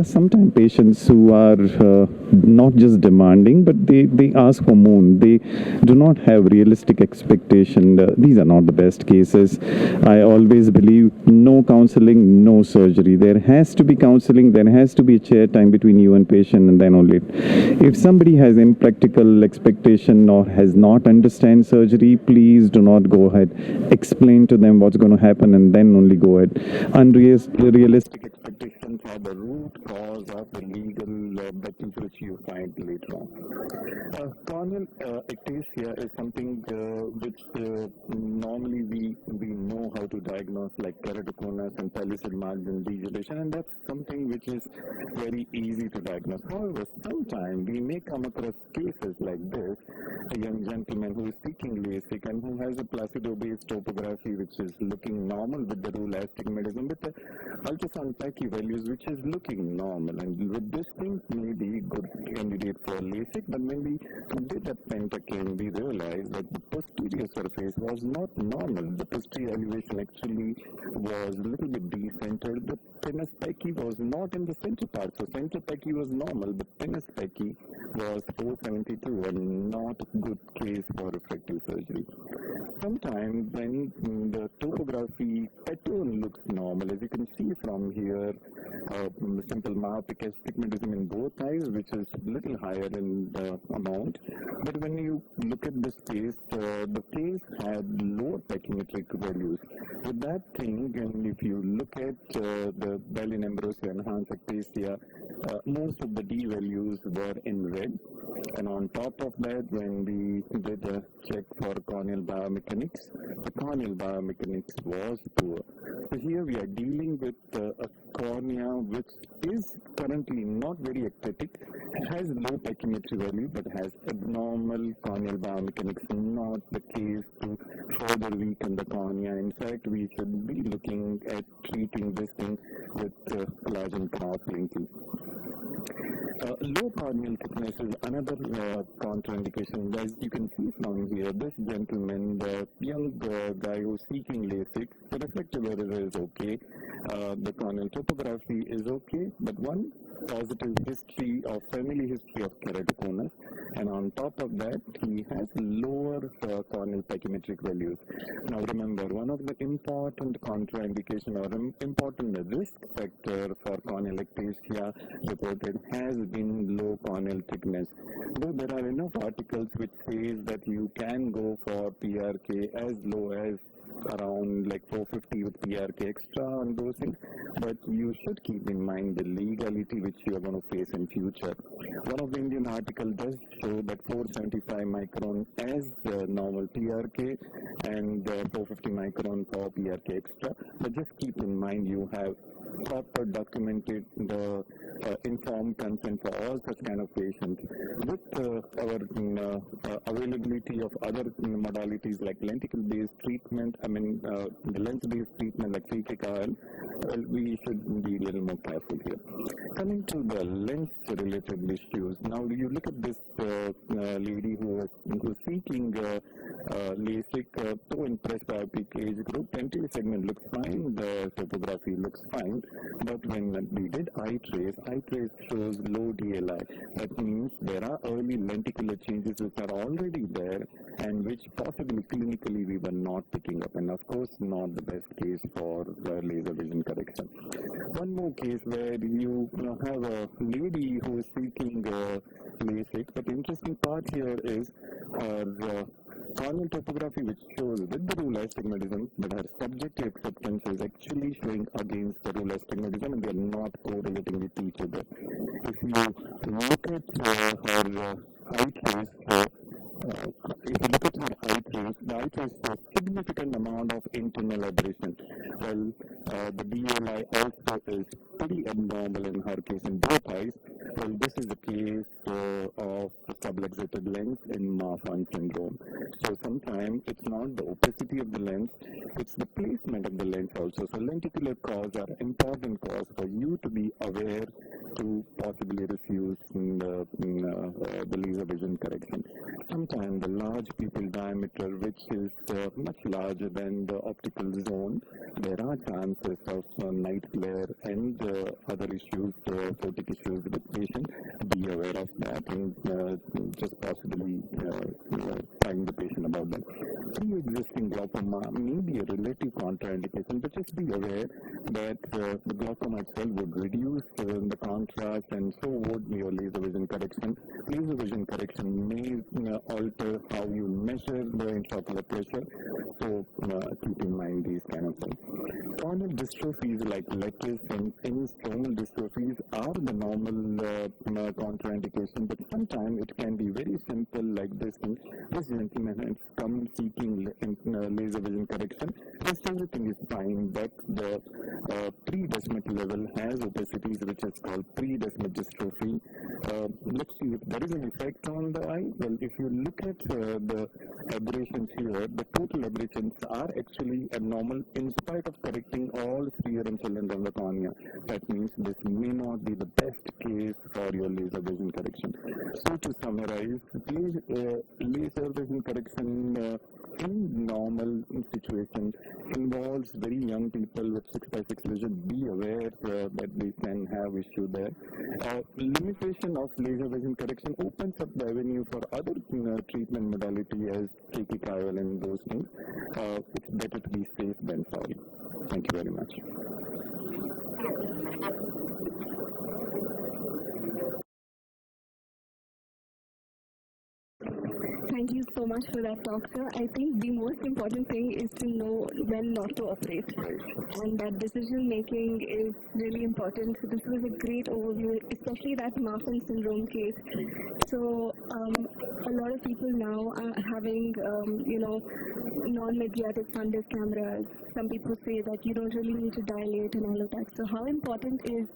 are sometimes patients who are not just demanding, but they ask for more. They do not have realistic expectation. These are not the best cases. I always believe no counseling, no surgery. There has to be counseling. There has to be a chair time between you and patient, and then only. If somebody has impractical expectation or has not understand surgery, please do not go ahead. Explain to them what's going to happen, and then only go ahead. Unrealistic expectations are the root cause of the legal battles which you find later on. Corneal ectasia is something which normally we know how to diagnose, like keratoconus and pellucid margin degeneration, and that's something which is very easy to diagnose. However, sometimes we may come across cases like this: a young gentleman who is seeking LASIK and who has a placido-based topography which is looking normal with the rule astigmatism, with the ultrasound Pachy values which is looking normal, and with this thing may be good candidate for LASIK. But when we did a pentacam, we realized that the posterior surface was not normal. The posterior elevation actually was a little bit decentered. The penis Pachy was not in the center part, so center Pachy was normal, but penis Pachy was 472, and not a good case for refractive surgery. Sometimes when the topography pattern looks normal, as you can see from here, simple myopic astigmatism in both eyes, which is a little higher in the amount. But when you look at this face, the face had lower pachymetric values. With that thing, and if you look at the Berlin ambrosia enhanced ectasia, most of the D values were in red. And on top of that, when we did a check for corneal biomechanics, the corneal biomechanics was poor. So here we are dealing with a cornea which is currently not very ectatic, has low pachymetry value, but has abnormal corneal biomechanics, not the case to further weaken the cornea. In fact, we should be looking at treating this thing with collagen cross-linking. Low corneal thickness is another contraindication. As you can see from here, this gentleman, the young guy who's seeking LASIK, the refractive error is okay, the corneal topography is okay, but one positive history of family history of keratoconus, and on top of that, he has lower corneal pachymetric values. Now remember, one of the important contraindication or important risk factor for corneal ectasia reported has been low corneal thickness. Though there are enough articles which says that you can go for PRK as low as around like 450 with PRK extra and those things, but you should keep in mind the legality which you are going to face in future. One of the Indian articles does show that 475 micron as the normal PRK and 450 micron for PRK extra, but just keep in mind you have proper documented the informed consent for all such kind of patients. With our availability of other modalities like lenticule-based treatment, the lens-based treatment like CKL, we should be a little more careful here. Coming to the lens-related issues, now you look at this lady who is seeking LASIK, so impressed by big age group, anterior segment looks fine, the topography looks fine, but when we did eye trace shows low DLI. That means there are early lenticular changes which are already there and which possibly clinically we were not picking up, and of course not the best case for laser vision correction. One more case where you have a lady who is seeking LASIK, but the interesting part here is her corneal topography which shows with the rule astigmatism, but her subjective acceptance is actually showing against the rule astigmatism, and they are not correlating with each other. If you look at her eye trace, the eye trace shows significant amount of internal aberration. Well, the BLI also is pretty abnormal in her case in both eyes. Well, this is a case of subluxated lens in Marfan syndrome. So sometimes it's not the opacity of the lens, it's the placement of the lens also. So lenticular cause are important cause for you to be aware to possibly refuse the laser vision correction. Sometimes the large pupil diameter, which is much larger than the optical zone, there are chances of night glare and other issues, photic issues with patient. Be aware of that and just possibly find the patient about that. Pre-existing glaucoma may be a relative contraindication, but just be aware that the glaucoma itself would reduce the contrast, and so would your laser vision correction. Laser vision correction may alter how you measure the intraocular pressure, so keep in mind these kind of things. Corneal dystrophies like lattice and any stromal dystrophies are the normal contraindication, but sometimes it can be very simple like this. This gentleman has come seeking laser vision correction. This everything is fine, but the pre-desmet level has opacities, which is called pre-desmet dystrophy. Let's see if there is an effect on the eye. Well, if you look at the aberrations here, the total aberrations are actually abnormal in spite of correcting all sphere and children of the cornea. That means this may not be the best case for your laser vision correction. So to summarize, laser vision correction in normal situation involves very young people with 6x6 vision. Be aware that they can have issue there. Limitation of laser vision correction opens up the avenue for other treatment modality as KK and those things. It's better to be safe than sorry. Thank you very much. Thank you so much for that talk, sir. I think the most important thing is to know when not to operate. And that decision making is really important. So this was a great overview, especially that Marfan syndrome case. So a lot of people now are having, non-mediatic fundus cameras. Some people say that you don't really need to dilate and all of that. So how important is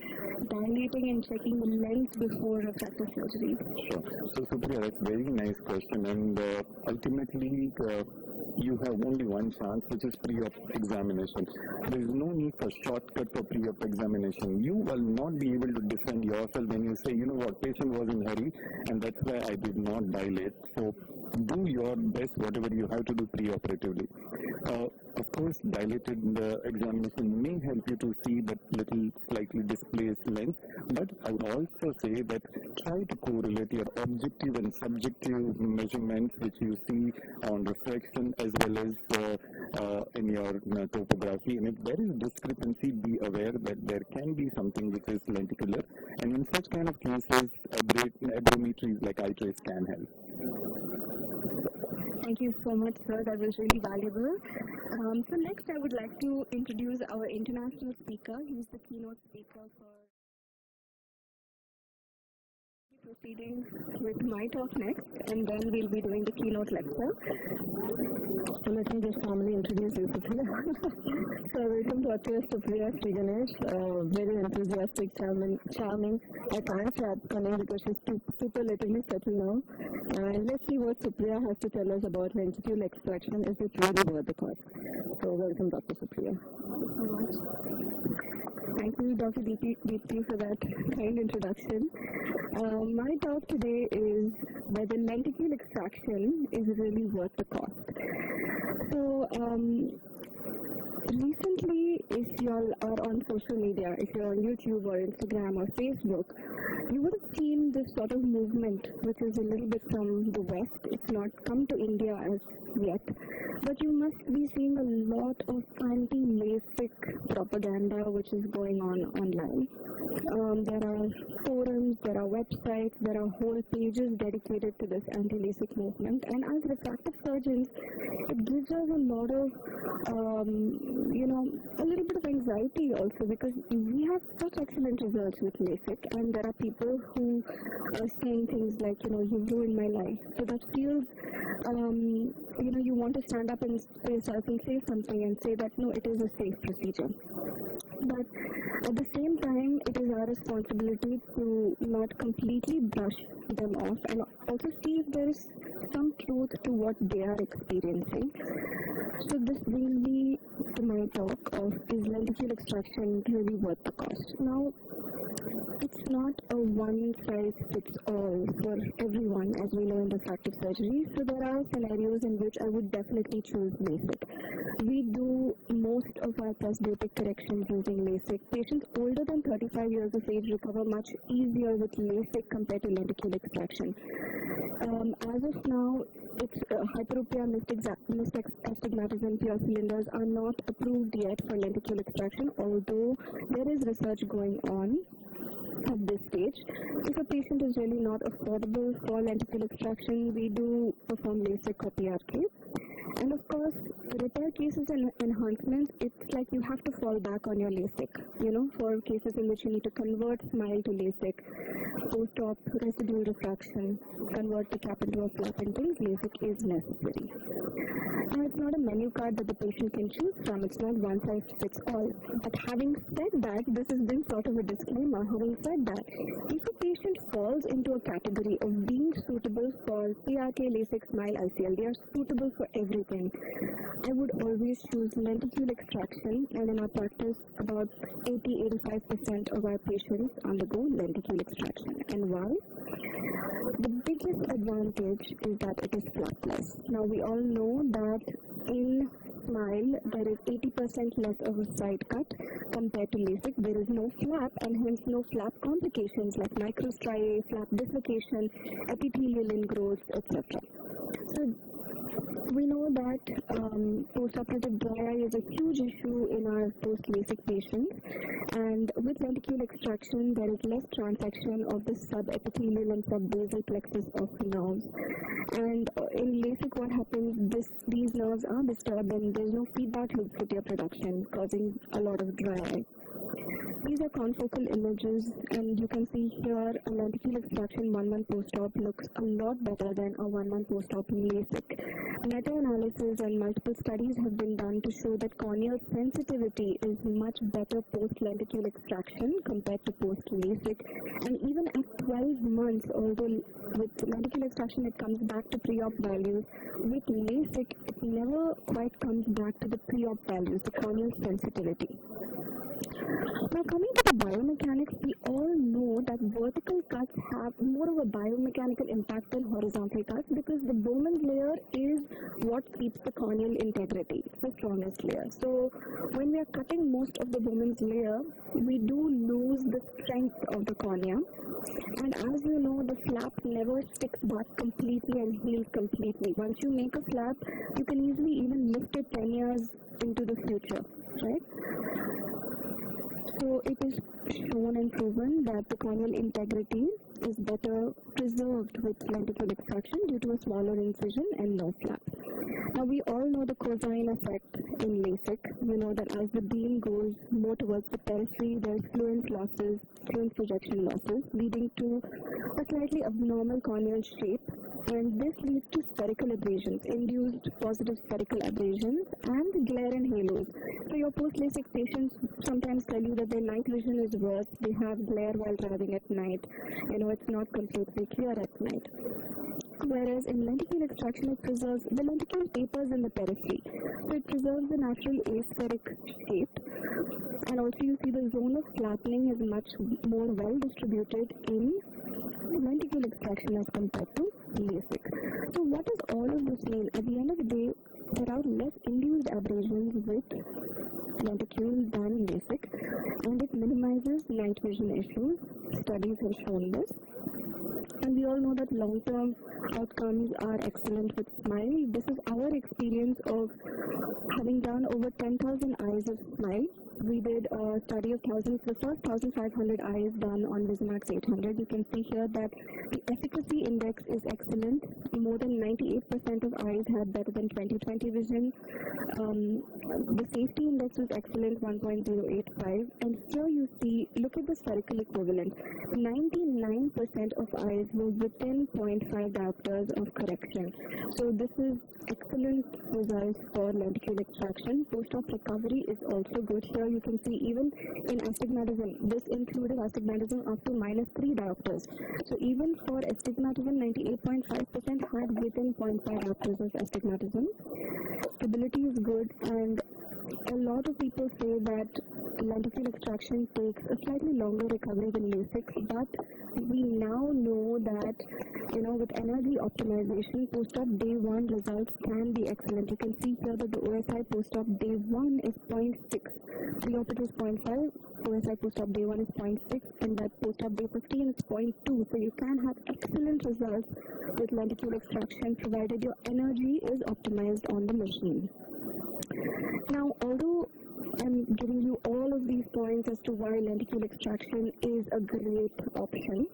dilating and checking the lens before refractive surgery? Sure. So Supriya, that's a very nice question, and ultimately you have only one chance, which is pre-op examination. There is no need for shortcut for pre-op examination. You will not be able to defend yourself when you say, you know what, patient was in hurry, and that's why I did not dilate. So do your best, whatever you have to do pre-operatively. Of course, dilated examination may help you to see that little slightly displaced lens, but I would also say that try to correlate your objective and subjective measurements which you see on refraction as well as in your topography. And if there is discrepancy, be aware that there can be something which is lenticular, and in such kind of cases, aberrometries like eye trace can help. Thank you so much, sir. That was really valuable. So next, I would like to introduce our international speaker. He's the keynote speaker for proceeding with my talk next, and then we'll be doing the keynote lecture. So let me just formally introduce you, Supriya. So welcome to Supriya Sri Ganesh, very enthusiastic, charming. I can't say upcoming because she's superlatively settled now. And let's see what Supriya has to tell us about lenticule extraction. Is it really worth the cost? So welcome, Dr. Supriya. Thank you, Dr. Deepti, for that kind introduction. My talk today is whether lenticule extraction is really worth the cost. So, recently, if you all are on social media, if you're on YouTube or Instagram or Facebook, you would have seen this sort of movement, which is a little bit from the West. It's not come to India as yet, but you must be seeing a lot of anti-LASIK propaganda which is going on online. There are forums, there are websites, there are whole pages dedicated to this anti-LASIK movement, and as refractive surgeons, it gives us a lot of, a little bit of anxiety also, because we have such excellent results with LASIK, and there are people who are saying things like, you ruined my life. So that feels, you want to stand up and yourself and say something and say that, no, it is a safe procedure. But at the same time, it is our responsibility to not completely brush them off and also see if there is some truth to what they are experiencing. So this brings me to my talk of, is lenticule extraction really worth the cost? Now, it's not a one-size-fits-all for everyone, as we know in refractive surgery. So there are scenarios in which I would definitely choose LASIK. We do most of our presbyopia corrections using LASIK. Patients older than 35 years of age recover much easier with LASIK compared to lenticule extraction. As of now, it's hyperopia, missed astigmatism, pure cylinders are not approved yet for lenticule extraction, although there is research going on at this stage. If a patient is really not affordable for lenticule extraction, we do perform LASIK or PRK. And of course, repair cases and enhancements, it's like you have to fall back on your LASIK, for cases in which you need to convert SMILE to LASIK, post-op residual refraction, convert the cap into a flap and things, LASIK is necessary. And it's not a menu card that the patient can choose from, it's not one size fits all. But having said that, this has been sort of a disclaimer. Having said that, if a patient falls into a category of being suitable for PRK, LASIK, SMILE, ICL, they are suitable for everything. I would always choose lenticule extraction, and in our practice, about 80-85% of our patients undergo lenticule extraction. And why? The biggest advantage is that it is flapless. Now, we all know that in SMILE, there is 80% less of a side cut compared to LASIK. There is no flap, and hence no flap complications like microstriae, flap dislocation, epithelial ingrowth, etc. So, we know that postoperative dry eye is a huge issue in our post-LASIK patients, and with lenticule extraction, there is less transaction of the subepithelial and subbasal plexus of nerves. And in LASIK, what happens, these nerves are disturbed and there's no feedback loop for tear production, causing a lot of dry eye. These are confocal images, and you can see here a lenticule extraction 1 month post-op looks a lot better than a 1 month post-op in LASIK. Meta-analysis and multiple studies have been done to show that corneal sensitivity is much better post-lenticule extraction compared to post-LASIK. And even at 12 months, although with lenticule extraction it comes back to pre-op values, with LASIK it never quite comes back to the pre-op values, the corneal sensitivity. Now, coming to the biomechanics, we all know that vertical cuts have more of a biomechanical impact than horizontal cuts because the Bowman's layer is what keeps the corneal integrity. It's the strongest layer. So, when we are cutting most of the Bowman's layer, we do lose the strength of the cornea. And as you know, the flap never sticks back completely and heals completely. Once you make a flap, you can easily even lift it 10 years into the future, right? So it is shown and proven that the corneal integrity is better preserved with lenticule extraction due to a smaller incision and no flap. Now we all know the cosine effect in LASIK. We know that as the beam goes more towards the periphery, there is fluence losses, fluence projection losses, leading to a slightly abnormal corneal shape. And this leads to spherical abrasions, induced positive spherical abrasions, and glare and halos. So your post-LASIK patients sometimes tell you that their night vision is worse. They have glare while driving at night. It's not completely clear at night. Whereas in lenticule extraction, it preserves the lenticule tapers in the periphery. So it preserves the natural aspheric shape. And also you see the zone of flattening is much more well distributed in lenticule extraction as compared to LASIK. So what does all of this mean? At the end of the day, there are less induced abrasions with lenticule than LASIK, and it minimizes night vision issues. Studies have shown this. And we all know that long-term outcomes are excellent with SMILE. This is our experience of having done over 10,000 eyes of SMILE. We did a study of the first 1,500 eyes done on Visimax 800. You can see here that the efficacy index is excellent. More than 98% of eyes had better than 20/20 vision. The safety index was excellent, 1.085. And here you see, look at the spherical equivalent. 99% of eyes were within 0.5 diopters of correction. So this is excellent results for lenticule extraction. Post-op recovery is also good. Here you can see even in astigmatism, this included astigmatism up to -3 diopters. So even for astigmatism, 98.5% had within 0.5 diopters of astigmatism. Stability is good, and a lot of people say that lenticule extraction takes a slightly longer recovery than LASIK, but we now know that, with energy optimization, post-op day 1 results can be excellent. You can see here that the OSI post-op day 1 is 0.6. Pre-op it was 0.5, OSI post-op day 1 is 0.6, and that post-op day 15 is 0.2. So you can have excellent results with lenticule extraction provided your energy is optimized on the machine. Now, although I'm giving you all of these points as to why lenticule extraction is a great option,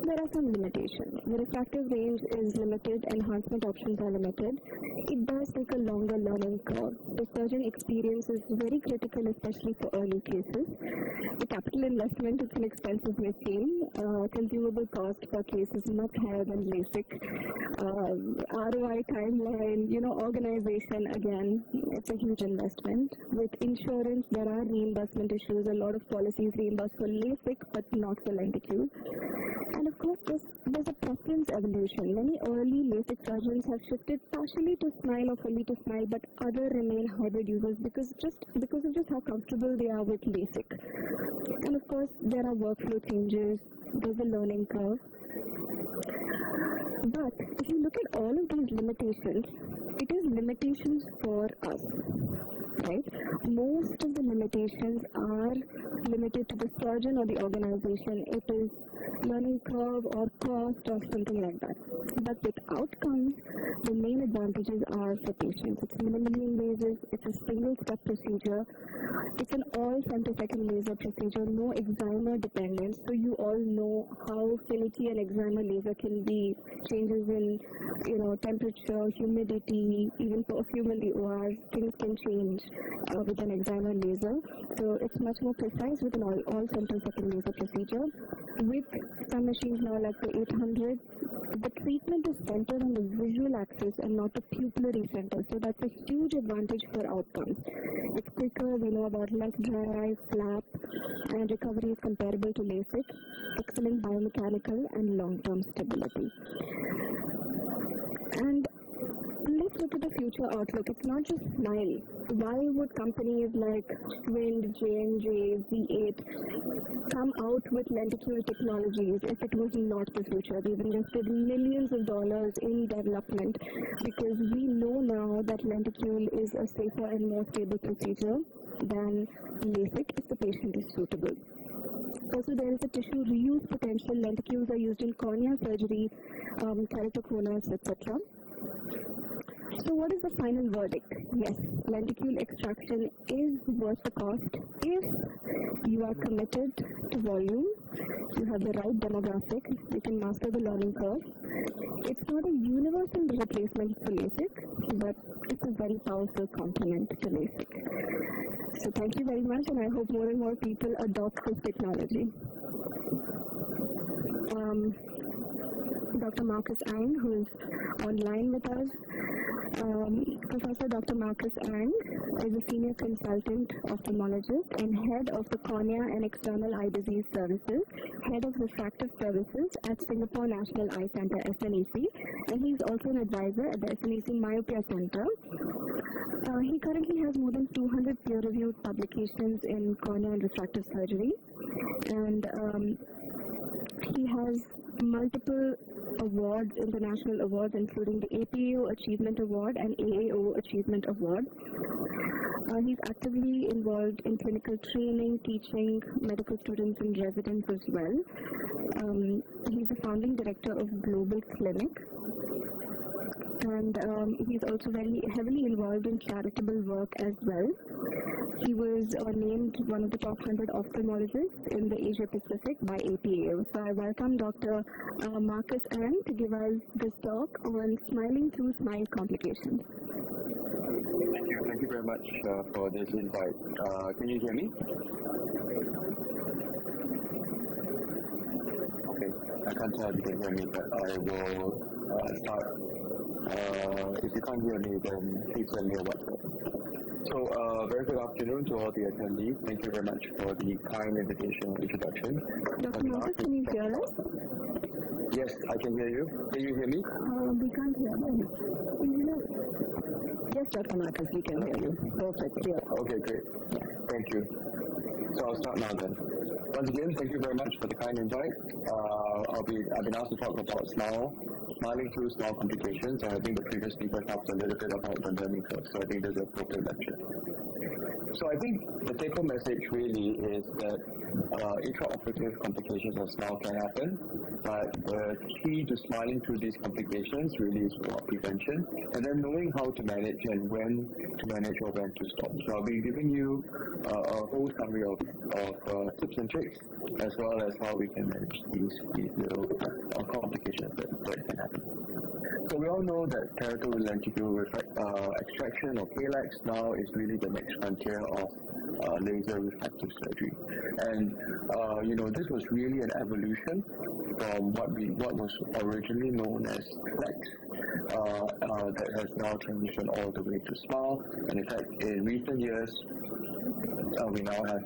there are some limitations. The refractive range is limited, enhancement options are limited. It does take a longer learning curve. The surgeon experience is very critical, especially for early cases. The capital investment is an expensive machine. Consumable cost per case is much higher than LASIK. ROI timeline, organization, again, it's a huge investment. With insurance, there are reimbursement issues. A lot of policies reimburse for LASIK, but not for lenticule. And of course, there's a preference evolution. Many early LASIK surgeons have shifted partially to SMILE or fully to SMILE, but other remain hybrid users because of just how comfortable they are with LASIK. And of course, there are workflow changes. There's a learning curve. But if you look at all of these limitations, it is limitations for us, right? Most of the limitations are limited to the surgeon or the organization. It is learning curve or cost or something like that. But with outcomes, the main advantages are for patients. It's minimally invasive, it's a single-step procedure, it's an all-femtosecond laser procedure, no excimer dependence. So you all know how finicky an excimer laser can be. Changes in, temperature, humidity, even perfume in the OR, things can change with an excimer laser. So it's much more precise with an all-femtosecond laser procedure. With some machines now like the 800, the treatment is centered on the visual axis and not the pupillary center. So that's a huge advantage for outcomes. It's quicker, we know about left dry eye, flap, and recovery is comparable to LASIK. Excellent biomechanical and long-term stability. And let's look at the future outlook. It's not just SMILE. Why would companies like Wind, J&J, V8 come out with lenticule technologies if it was not the future? They've invested millions of dollars in development because we know now that lenticule is a safer and more stable procedure than LASIK if the patient is suitable. Also, there is a tissue reuse potential. Lenticules are used in cornea surgery, keratoconus, etc. So what is the final verdict? Yes, lenticule extraction is worth the cost if you are committed to volume, you have the right demographic, you can master the learning curve. It's not a universal replacement for LASIK, but it's a very powerful complement to LASIK. So thank you very much, and I hope more and more people adopt this technology. Dr. Marcus Ang, who is online with us. Professor Dr. Marcus Ang is a senior consultant ophthalmologist and head of the Cornea and External Eye Disease Services, head of refractive services at Singapore National Eye Center, SNEC, and he's also an advisor at the SNEC Myopia Center. He currently has more than 200 peer-reviewed publications in cornea and refractive surgery, and he has multiple awards, international awards, including the APAO Achievement Award and AAO Achievement Award. He's actively involved in clinical training, teaching medical students and residents as well. He's the founding director of Global Clinic. And he's also very heavily involved in charitable work as well. He was named one of the top 100 ophthalmologists in the Asia Pacific by APAO. So I welcome Dr. Marcus Ang to give us this talk on smiling through SMILE complications. Thank you very much for this invite. Can you hear me? Okay, I can't tell if you can hear me, but I will start. If you can't hear me, then please send me a WhatsApp. So, very good afternoon to all the attendees. Thank you very much for the kind invitation and introduction. Dr. Marcus, can you hear us? Yes, I can hear you. Can you hear me? We can't hear you. Yes, Dr. Marcus, we can hear you. Perfect, yeah. Okay, great. Thank you. So I'll start now then. Once again, thank you very much for the kind invite. I've been asked to talk about smiling through smile complications, and I think the previous speaker talked a little bit about the learning curve, so I think there's an appropriate lecture. So I think the take-home message really is that intraoperative complications of smile can happen, but the key to smiling through these complications really is about prevention, and then knowing how to manage and when to manage or when to stop. So I'll be giving you a whole summary of tips and tricks, as well as how we can manage these little complications that can happen. So we all know that keratoid lenticule extraction or KLEX now is really the next frontier of laser refractive surgery. And this was really an evolution from what was originally known as FLEX, that has now transitioned all the way to SMILE. And in fact, in recent years, we now have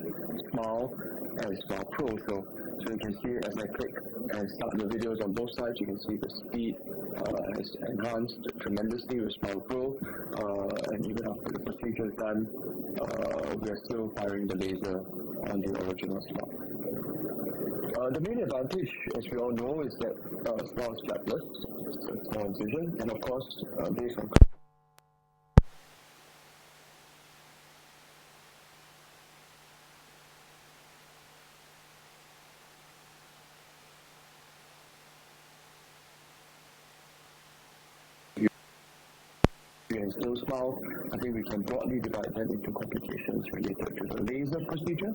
SMILE and SMILE Pro. So you can see as I click and start the videos on both sides, you can see the speed has enhanced tremendously with SMILE Pro, and even after the procedure is done, we are still firing the laser on the original SMILE. The main advantage, as we all know, is that SMILE is flapless, so it's no incision, and of course, based on and still SMILE, I think we can broadly divide them into complications related to the laser procedure,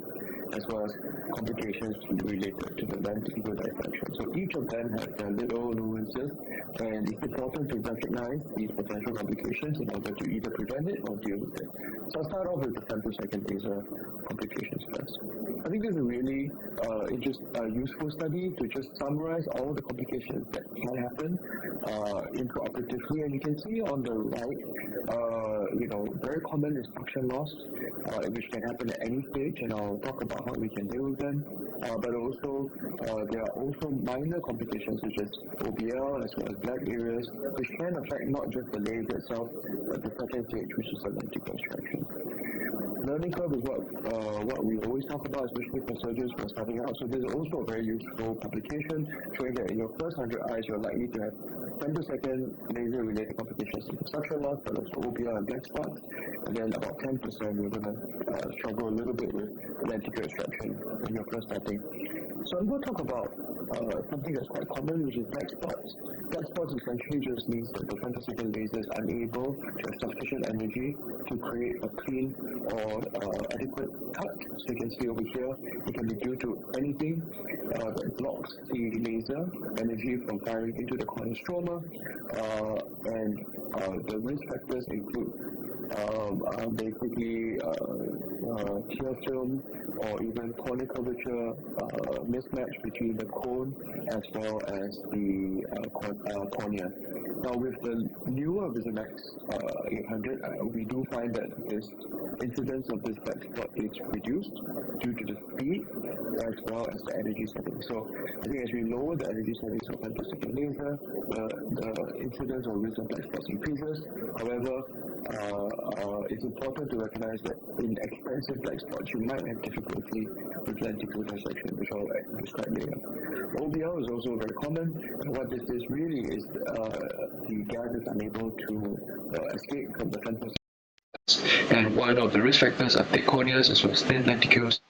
as well as complications related to the lenticular dissection. So each of them has their little nuances, and it's important to recognize these potential complications in order to either prevent it or deal with it. So I'll start off with the femtosecond laser complications first. I think this is a really useful study to just summarize all the complications that can happen intraoperatively, and you can see on the right, very common is function loss, which can happen at any stage, and I'll talk about how we can deal with them. But also, there are also minor complications such as OBL as well as black areas, which can affect not just the laser itself, but the second stage, which is the lenticle extraction. Learning curve is what we always talk about, especially for surgeons who are starting out. So there's also a very useful publication showing that in your first 100 eyes, you're likely to have femtosecond laser-related complications in suction loss, but also OBL and black spots. And then about 10% you're going to struggle a little bit with lenticle extraction when you're first starting. So I'm going to talk about something that's quite common, which is black spots. Black spots essentially just means that the femtosecond laser is unable to have sufficient energy to create a clean or adequate cut. So you can see over here, it can be due to anything that blocks the laser energy from firing into the corneal stroma, and the risk factors include basically tear film or even corneal curvature mismatch between the cone as well as the cornea. Now with the newer Visumax 800, we do find that this incidence of this black spot is reduced due to the speed as well as the energy settings. So I think as we lower the energy settings of femtosecond laser, the incidence or risk of black spots increases. However, it's important to recognize that in expensive black spots, you might have difficulty with lenticular dissection, which I'll describe later. OBL is also very common, and what this is really is the gas is unable to escape from the femtosecond. And one of the risk factors are thick corneas as well as thin lenticules.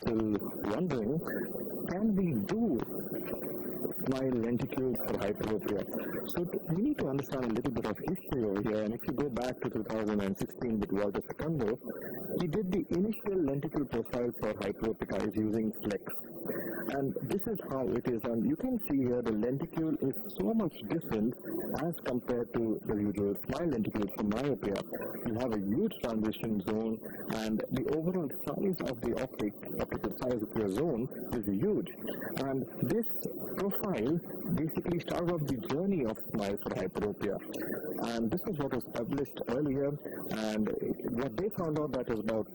Still wondering, can we do smile lenticules for hyperopia? So we need to understand a little bit of history over here, and if you go back to 2016 with Walter Secondo, he did the initial lenticule profile for hyperopic eyes using flex. And this is how it is, and you can see here the lenticule is so much different as compared to the usual smile lenticule for myopia. You have a huge transition zone, and the overall size of the optical size of your zone is huge. And this profile basically started off the journey of smile for hyperopia. And this is what was published earlier, and what they found out that is about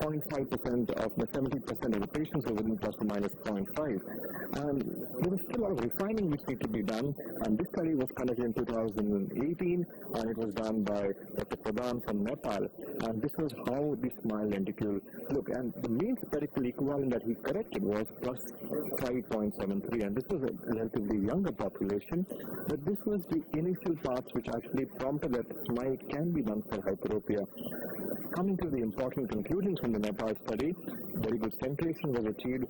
0.5% of the 70% of the patients were within plus or minus 0.5. And there was still a lot of refining which needed to be done, and this study was conducted in 2018, and it was done by Dr. Pradhan from Nepal, and this was how the smile lenticule looked. And the mean spherical equivalent that he corrected was plus 5.73, and this was a relatively younger population, but this was the initial parts which actually prompted that smile can be done for hyperopia. Coming to the important conclusions from the Nepal study, very good centration was achieved.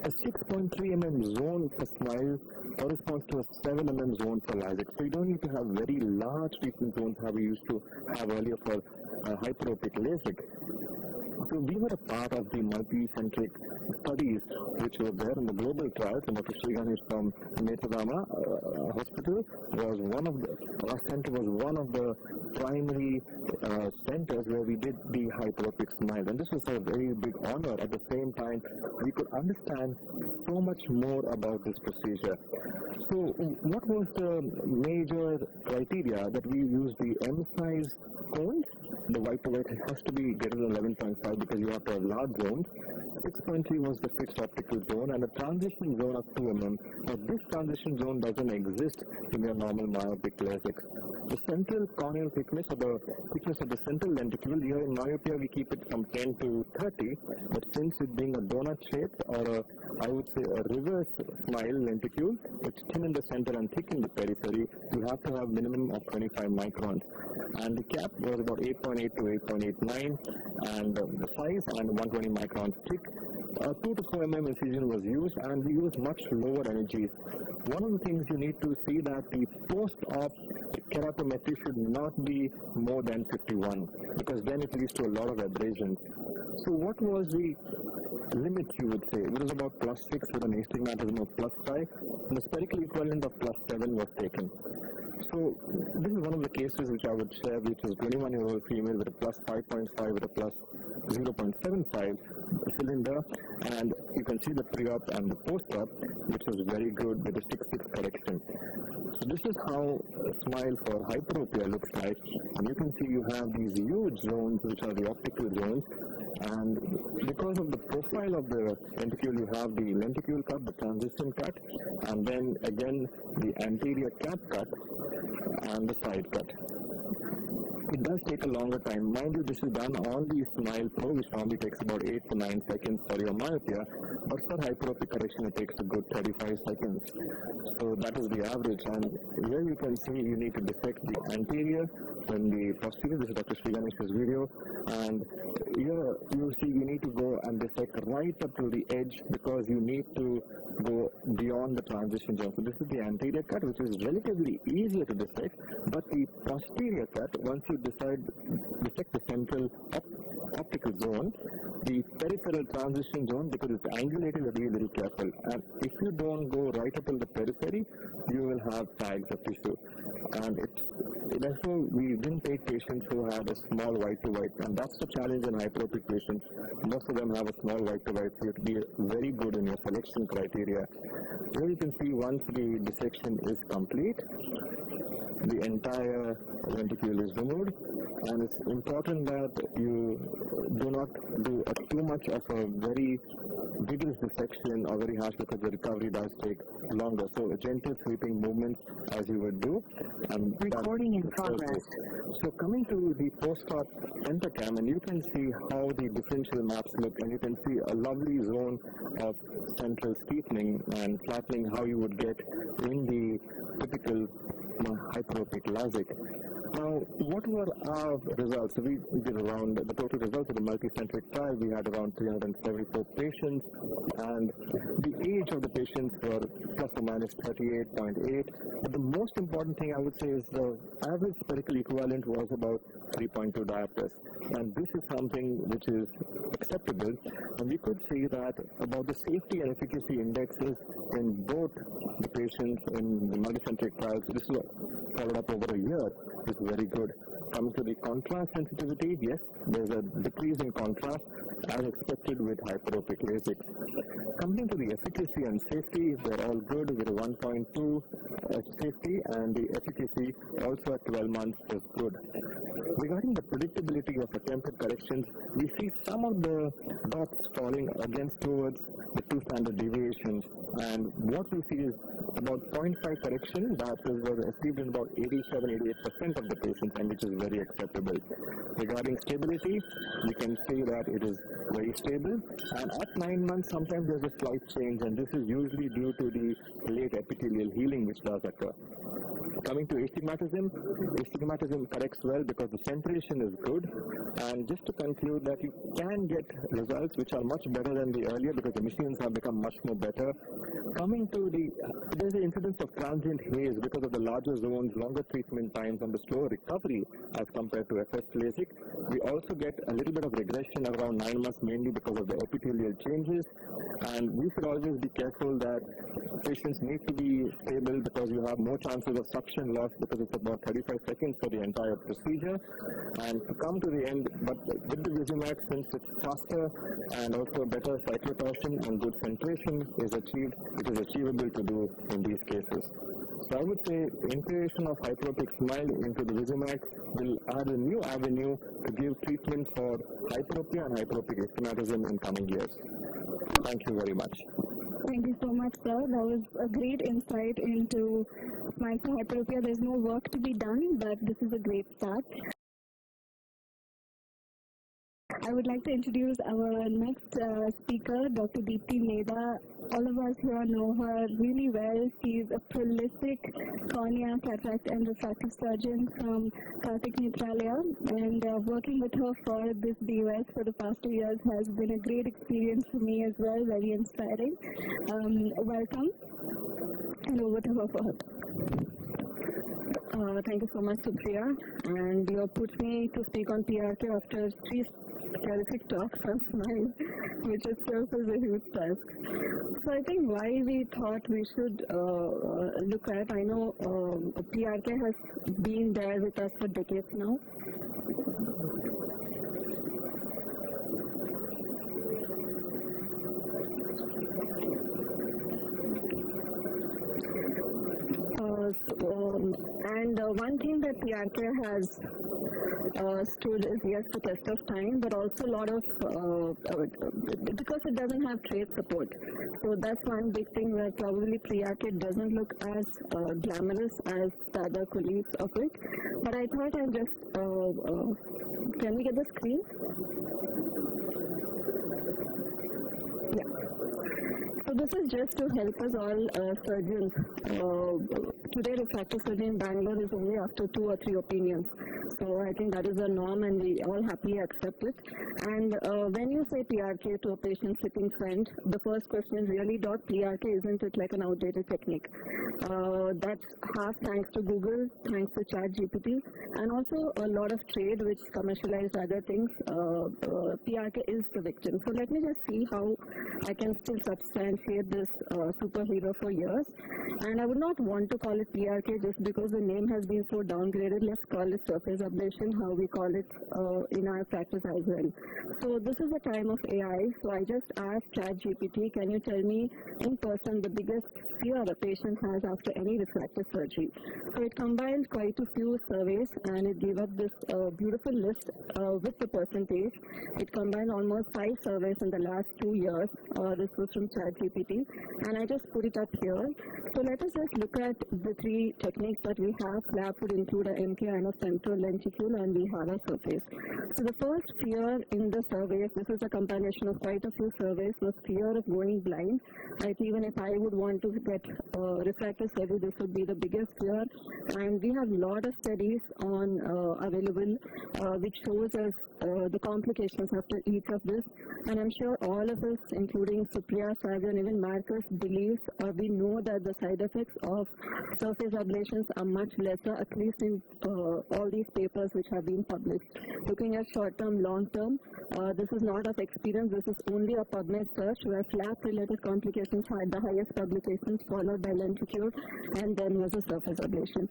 A 6.3 mm zone for smile corresponds to a 7 mm zone for LASIK. So you don't need to have very large treatment zones how we used to have earlier for hyperopic LASIK. So we were a part of the multi-centric studies which were there in the global trials, and Dr. Sriganesh from Metadama Hospital was one of our center was one of the primary centers where we did the hyperopic smile, and this was a very big honor. At the same time, we could understand so much more about this procedure. So what was the major criteria that we used? The M size cone? The white to white has to be greater than 11.5 because you have to have large zones. 6.3 was the fixed optical zone, and a transition zone of 2 mm. Now this transition zone doesn't exist in your normal myopic LASIK. The central corneal thickness of the central lenticule, here in myopia we keep it from 10 to 30, but since it being a donut shape or I would say a reverse smile lenticule, it's thin in the center and thick in the periphery, you have to have minimum of 25 microns. And the cap was about 8.8 to 8.89, and the size and 120 microns thick. 2 to 4 mm incision was used, and we used much lower energies. One of the things you need to see that the post-op keratometry should not be more than 51, because then it leads to a lot of abrasion. So what was the limit, you would say. It was about +6 with an astigmatism of +5, and the spherical equivalent of +7 was taken. So this is one of the cases which I would share, which is 21-year-old female with a +5.5 with a +0.75 cylinder, and you can see the pre-op and the post-op, which is very good with a 6/6 correction. So this is how a smile for hyperopia looks like, and you can see you have these huge zones, which are the optical zones, and because of the profile of the lenticule, you have the lenticule cut, the transition cut, and then again the anterior cap cut and the side cut. It does take a longer time. Mind you, this is done on the Smile Pro, which normally takes about 8 to 9 seconds for your myopia, but for hyperopic correction, it takes a good 35 seconds. So that is the average. And here you can see you need to dissect the anterior and the posterior. This is Dr. Sriganesh's video. And here you see you need to go and dissect right up to the edge because you need to go beyond the transition zone. So this is the anterior cut, which is relatively easier to dissect, but the posterior cut, once you dissect the central optical zone, the peripheral transition zone, because it's angulated, you have to be very careful. And if you don't go right up to the periphery, you will have tags of tissue. And therefore, we didn't take patients who had a small white to white, and that's the challenge in hyperopic patients. Most of them have a small white to white, so you have to be very good in your selection criteria. Here you can see once the dissection is complete, the entire lenticule is removed, and it's important that you do not do too much of a very vigorous dissection or very harsh, because the recovery does take longer. So a gentle sweeping movement as you would do. And recording in progress. So coming to the post-op pentacam, and you can see how the differential maps look, and you can see a lovely zone of central steepening and flattening, how you would get in the typical hyperopic LASIK. Now, what were our results? So we did around the total results of the multicentric trial. We had around 374 patients, and the age of the patients were plus or minus 38.8. But the most important thing I would say is the average spherical equivalent was about 3.2 diopters. And this is something which is acceptable. And we could see that about the safety and efficacy indexes in both the patients in the multicentric trials, this was followed up over a year, is very good. Coming to the contrast sensitivity, yes, there's a decrease in contrast as expected with hyperopic LASIK. Coming to the efficacy and safety, they're all good with a 1.2 safety, and the efficacy also at 12 months is good. Regarding the predictability of attempted corrections, we see some of the dots falling against towards the two standard deviations, and what we see is about 0.5 correction that was achieved in about 87-88% of the patients, and which is very acceptable. Regarding stability, we can see that it is very stable, and at 9 months sometimes there's a slight change, and this is usually due to the late epithelial healing which does occur. Coming to astigmatism, astigmatism corrects well because the centration is good, and just to conclude that you can get results which are much better than the earlier because the machines have become much more better. Coming to there's an incidence of transient haze because of the larger zones, longer treatment times, and the slower recovery as compared to FS LASIK. We also get a little bit of regression around 9 months, mainly because of the epithelial changes, and we should always be careful that patients need to be stable because you have more chances of suction loss because it's about 35 seconds for the entire procedure. And to come to the end, but with the Visumax, since it's faster and also better cyclotorsion and good centration is achieved, it is achievable to do in these cases. So I would say integration of hyperopic smile into the Visumax will add a new avenue to give treatment for hyperopia and hyperopic astigmatism in coming years. Thank you very much. Thank you so much, sir. That was a great insight into smile for hyperopia. There's no work to be done, but this is a great start. I would like to introduce our next speaker, Dr. Deepti Meda. All of us here know her really well. She's a prolific cornea, cataract, and refractive surgeon from Kartik Netralia, and working with her for this DOS for the past 2 years has been a great experience for me as well, very inspiring. Welcome, and over to her for her. Thank you so much, Supriya. And you have put me to speak on PRK after terrific talk from smile, which itself is a huge task. So I think why we thought we should look at, I know PRK has been there with us for decades now. And one thing that PRK has stood is, yes, the test of time, but also a lot of, because it doesn't have trade support. So that's one big thing where probably PRK doesn't look as glamorous as the other colleagues of it. But I thought I'll just, can we get the screen? Yeah. So this is just to help us all surgeons. Today, refractive surgery in Bangalore is only after 2 or 3 opinions. So I think that is a norm and we all happily accept it. And when you say PRK to a patient sitting front, the first question is really, Doc, PRK, isn't it like an outdated technique? That's half thanks to Google, thanks to ChatGPT, and also a lot of trade which commercialized other things. PRK is the victim. So let me just see how I can still substantiate this superhero for years. And I would not want to call it PRK just because the name has been so downgraded. Let's call it surface ablation, how we call it in our practice as well. So this is the time of AI. So I just asked ChatGPT, can you tell me in person the biggest fear a patient has after any refractive surgery? So it combined quite a few surveys and it gave up this beautiful list with the percentage. It combined almost 5 surveys in the last 2 years. This was from ChatGPT, and I just put it up here. So let us just look at the 3 techniques that we have. Flap would include a MK and a central lenticule, and we have a surface. So the first fear in the surveys, this is a compilation of quite a few surveys, was fear of going blind. Like even if I would want to get refractive surgery, this would be the biggest fear. And we have a lot of studies on available which shows us the complications after each of this. And I'm sure all of us, including Supriya, Saga, and even Marcus, believes or we know that the side effects of surface ablations are much lesser, at least in all these papers which have been published. Looking at short-term, long-term, this is not of experience, this is only a PubMed search where flap-related complications had the highest publications, followed by lenticule, and then was a surface ablation.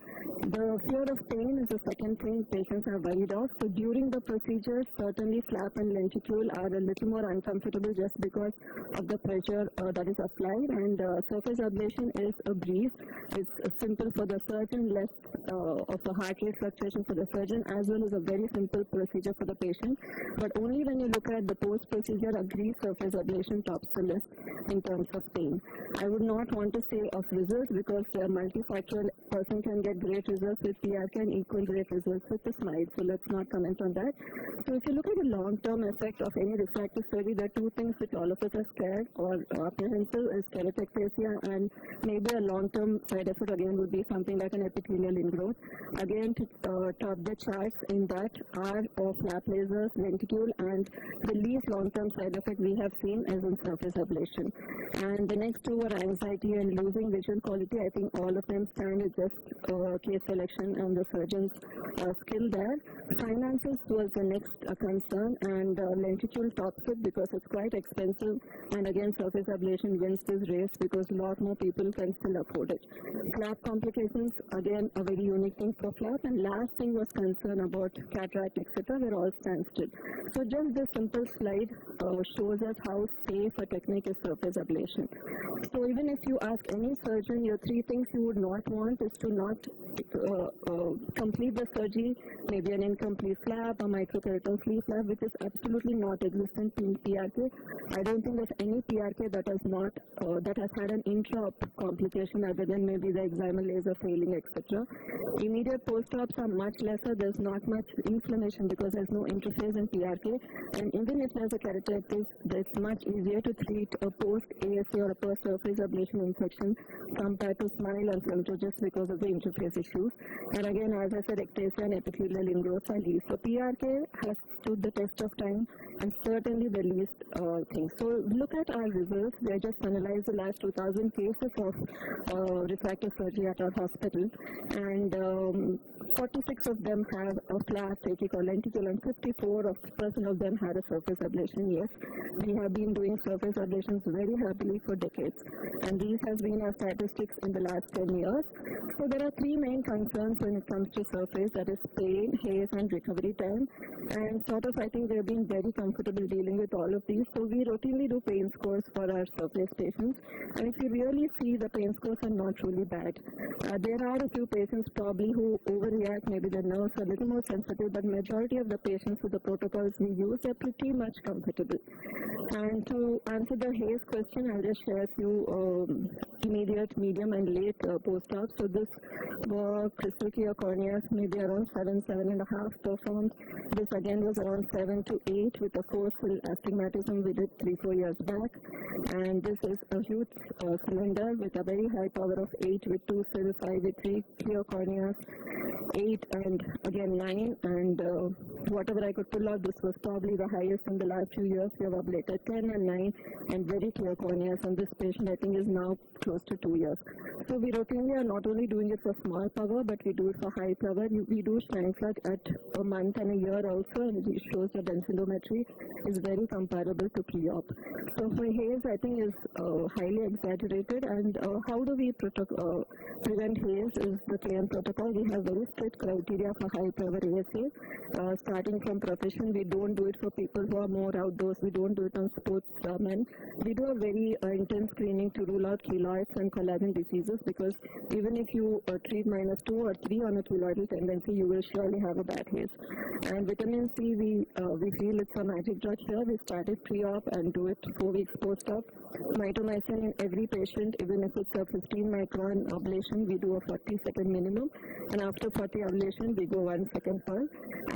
The fear of pain is the second thing patients are worried of. So during the procedure, certainly flap and lenticule are a little more uncomfortable just because of the pressure that is applied, and surface ablation is a breeze. It's simple for the surgeon, less of a heart rate fluctuation for the surgeon, as well as a very simple procedure for the patient. But only when you look at the post-procedure, a grease surface ablation tops the list in terms of pain. I would not want to say of results because they are multifactorial. Person can get great results with PRK and equal great results with the SMILE, so let's not comment on that. So if you look at the long-term effect of any refractive surgery, there are 2 things which all of us are scared or apprehensive is keratectasia, and maybe a long-term side effect again would be something like an epithelial ingrowth. Again, to top the charts in that are flap lasers, lenticule, and the least long-term side effect we have seen is in surface ablation. And the next 2 are anxiety and losing visual quality. I think all of them stand with just case selection and the surgeon's skill there. Finances was the next concern, and lenticule tops it because it's quite expensive, and again surface ablation wins this race because a lot more people can still afford it. Flap complications, again a very unique thing for flap, and last thing was concern about cataract, etc. We're all stand still. So just this simple slide shows us how safe a technique is surface ablation. So even if you ask any surgeon, your 3 things you would not want is to not complete the surgery, maybe an incomplete flap, a microkeratoma flea flap, which is absolutely not existent in PRK. I don't think there's any PRK that has not that has had an intra complication other than maybe the excimer laser failing, etc. Immediate post-ops are much lesser. There's not much inflammation because there's no interface in PRK, and even if there's a keratitis, it's much easier to treat a post-ASA or a post-surface ablation infection compared to SMILE and Femto just because of the interface issues. And again, as I said, ectasia and epithelial ingrowth are least. So PRK has stood the test of time. and certainly the least thing. So look at our results. We have just analyzed the last 2,000 cases of refractive surgery at our hospital, and 46 of them have a flat phakic or lenticule, and 54% of them had a surface ablation. Yes, we have been doing surface ablations very happily for decades, and these have been our statistics in the last 10 years. So there are three main concerns when it comes to surface, that is pain, haze, and recovery time. And I think we have been very comfortable dealing with all of these. So we routinely do pain scores for our surface patients, and if you really see, the pain scores are not really bad. There are a few patients probably who overreact, maybe their nerves are a little more sensitive, but majority of the patients with the protocols we use are pretty much comfortable. And to answer the haze question, I'll just share a few immediate, medium, and late post-op. So this was crystal clear corneas, maybe around 7.5 performed. This again was around 7 to 8 with a 4-fill astigmatism we did 3-4 years back. And this is a huge cylinder with a very high power of 8 with 2 fill, 5 with 3 clear corneas, 8 and again 9. And whatever I could pull out, this was probably the highest in the last few years. We have ablated 10 and 9 and very clear corneas. And this patient, I think, is now close to 2 years. So we routinely are not only doing it for small power, but we do it for high power. We do Steinfeld at a month and a year also, and it shows that densitometry is very comparable to pre-op. So for haze, I think is highly exaggerated. And how do we prevent haze is the claim protocol. We have very strict criteria for high power ASA. Starting from profession, we don't do it for people who are more outdoors. We don't do it on sportsmen. We do a very intense screening to rule out keloids and collagen diseases, because even if you treat -2 or 3 on a keloidal tendency, you will surely have a bad haze. And vitamin C, we feel it's a magic drug here. We started pre-op and do it 4 weeks post-op. Mitomycin in every patient, even if it's a 15 micron ablation, we do a 40-second minimum. And after 40 ablation, we go 1 second per.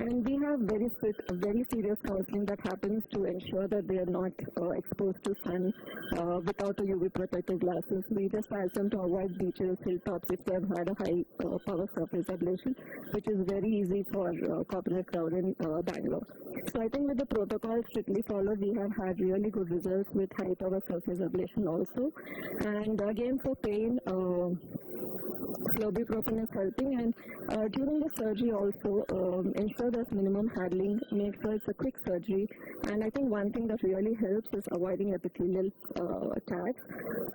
And we have very serious counseling that happens to ensure that they are not exposed to sun without a UV protective glasses. We just ask them to avoid beaches, hilltops if they have had a high power surface ablation, which is very easy for corporate crowd in Bangalore. So I think with the protocol strictly followed, we have had really good results with high power surface ablation also. And again, for pain, Ibuprofen is helping, and during the surgery also ensure there's minimum handling, make sure it's a quick surgery. And I think one thing that really helps is avoiding epithelial attacks.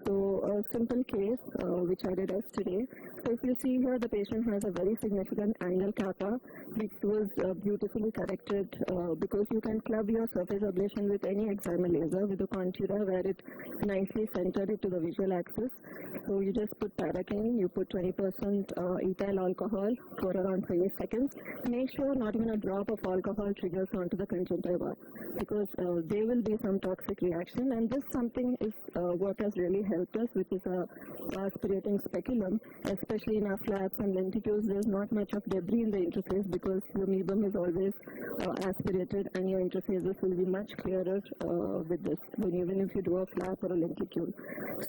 So a simple case which I did yesterday. So if you see here, the patient has a very significant angle kappa, which was beautifully corrected because you can club your surface ablation with any excimer laser with a contour where it nicely centered it to the visual axis. So you just put PRK, you put 20% ethyl alcohol for around 20 seconds. Make sure not even a drop of alcohol triggers onto the conjunctiva, because there will be some toxic reaction. And this something is what has really helped us, which is a aspirating speculum, especially in our flaps and lenticules. There's not much of debris in the interface because your mebum is always aspirated, and your interfaces will be much clearer with this, even if you do a flap or a lenticule.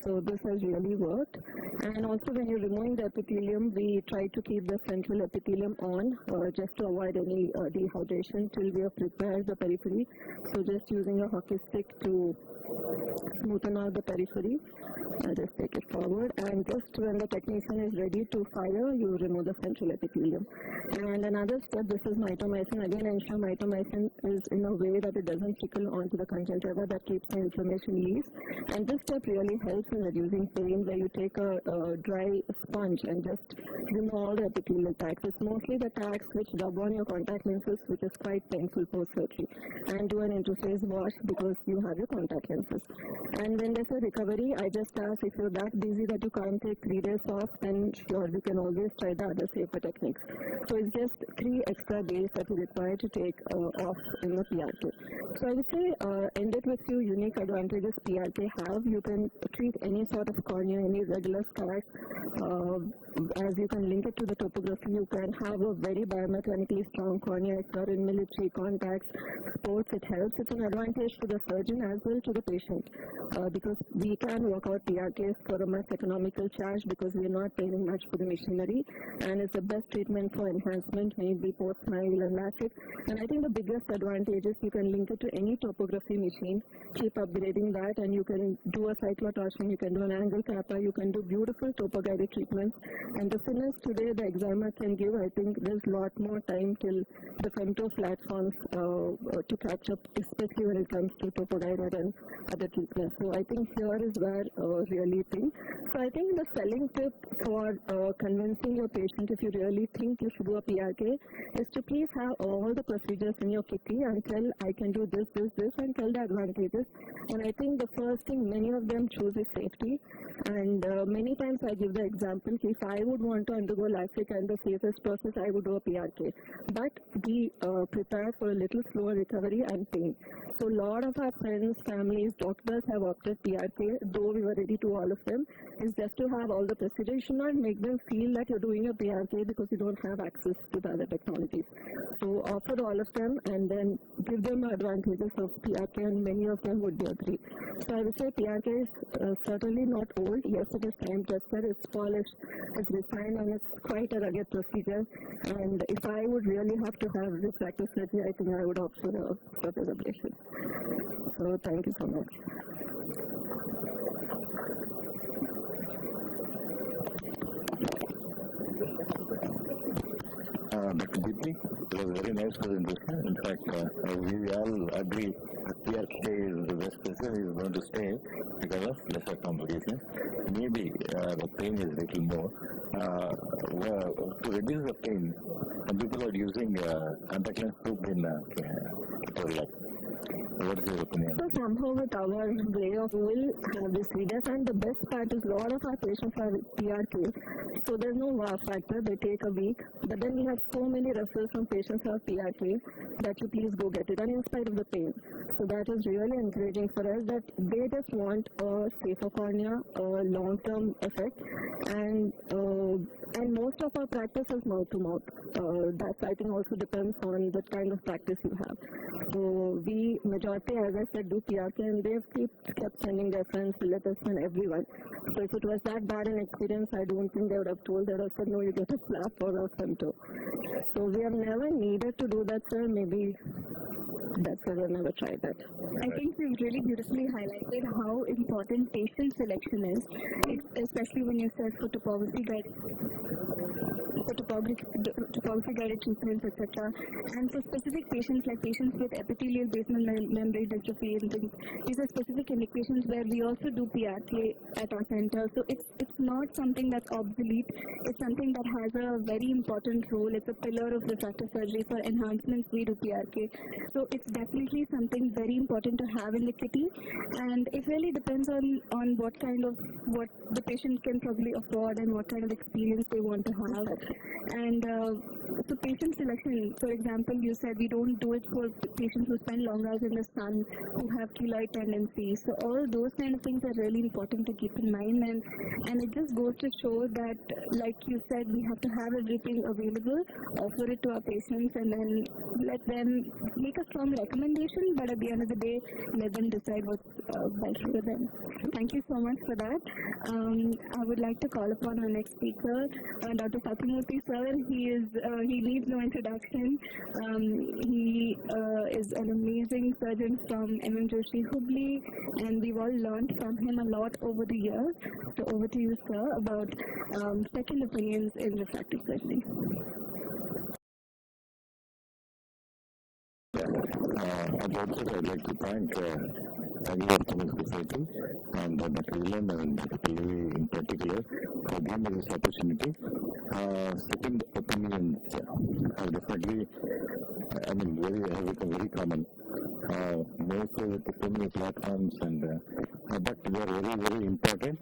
So this has really worked. And also when you're removing the epithelium, we try to keep the central epithelium on just to avoid any dehydration till we have prepared the periphery. So just using a hockey stick to smoothen out the periphery. Just take it forward, and just when the technician is ready to fire, you remove the central epithelium. And another step, this is mitomycin. Again, ensure mitomycin is in a way that it doesn't trickle onto the conjunctiva, that keeps the inflammation leaves. And this step really helps in reducing pain, where you take a dry sponge and just remove all the epithelial tags. It's mostly the tags which rub on your contact lenses, which is quite painful post-surgery. And do an interface wash because you have your contact lenses. And when there's a recovery, I just ask, if you're that busy that you can't take 3 days off, then sure, we can always try the other safer techniques. So it's just 3 extra days that you require to take off in the PRK. So I would say end it with few unique advantages PRK have. You can treat any sort of cornea, any regular scars as you can link it to the topography, you can have a very biomechanically strong cornea. If you're in military contacts, sports, it helps. It's an advantage to the surgeon as well to the patient because we can work out PRKs for a much economical charge because we're not paying much for the machinery, and it's the best treatment for enhancement, maybe post-smile and LASIK. And I think the biggest advantage is you can link it to any topography machine, keep upgrading that, and you can do a cyclotorsion, you can do an angle kappa, you can do beautiful topo-guided treatments. And the thinness today the examiner can give, I think there's a lot more time till the femto platforms to catch up, especially when it comes to topo-guided and other treatments. So I think here is where really think. So I think the selling tip for convincing your patient, if you really think you should do a PRK, is to please have all the procedures in your kitty and tell, I can do this, this, this, and tell the advantages. And I think the first thing many of them choose is safety. And many times I give the example, if I would want to undergo LASIK and the safest process, I would do a PRK. But be prepared for a little slower recovery and pain. So a lot of our friends, families, doctors have opted PRK, though we were ready to all of them, is just to have all the procedures. You should not make them feel that you're doing a PRK because you don't have access to the other technologies. So offer all of them and then give them the advantages of PRK, and many of them would agree. So I would say PRK is certainly not old. Yes, it is time tested, it's polished, it's refined, and it's quite a rugged procedure. And if I would really have to have refractive surgery, I think I would opt for a surface ablation. So thank you so much. Dr. Deepthi, it was a very nice presentation. In fact, we all agree that PRK is the best person is going to stay because of lesser complications. Maybe the pain is a little more. To reduce the pain, some people are using contact lens tube in life. What is your opinion? So somehow with our way of will have this readers, and the best part is a lot of our patients are PRK. So there's no wow factor, they take a week. But then we have so many referrals from patients who have PRK that you please go get it, and in spite of the pain. So that is really encouraging for us that they just want a safer cornea, a long-term effect, and most of our practice is mouth to mouth. That I think also depends on the kind of practice you have. So we majority, as I said, do PRK, and they've kept sending their friends, relatives, and everyone. So if it was that bad an experience, I don't think they would have told. They would have said, no, you get a flap or a femto. So we have never needed to do that, sir. Maybe that's why we've never tried that. I think you've really beautifully highlighted how important patient selection is, especially when you search for topography guided treatments, etc. And for specific patients, like patients with epithelial basement membrane dystrophy and things, these are specific indications where we also do PRK at our center. So it's not something that's obsolete. It's something that has a very important role. It's a pillar of refractive surgery. For enhancements, we do PRK. So it's definitely something very important to have in the kitty. And it really depends on what the patient can probably afford and what kind of experience they want to have. And so patient selection, for example, you said we don't do it for patients who spend long hours in the sun, who have keloid tendencies. So all those kind of things are really important to keep in mind. And it just goes to show that, like you said, we have to have everything available, offer it to our patients, and then let them make a strong recommendation, but at the end of the day, let them decide what's best for them. Thank you so much for that. I would like to call upon our next speaker, Dr. Satyamurthy sir. He needs no introduction. He is an amazing surgeon from Joshi Hubli, and we've all learned from him a lot over the years. So over to you, sir, about second opinions in refractive surgery. I'd like to thank Agri Society and Dr. Ilan and Dr. Levi in particular for giving me this opportunity. Second opinions are definitely, have become very common. More so with so many platforms, and but they are very, very important.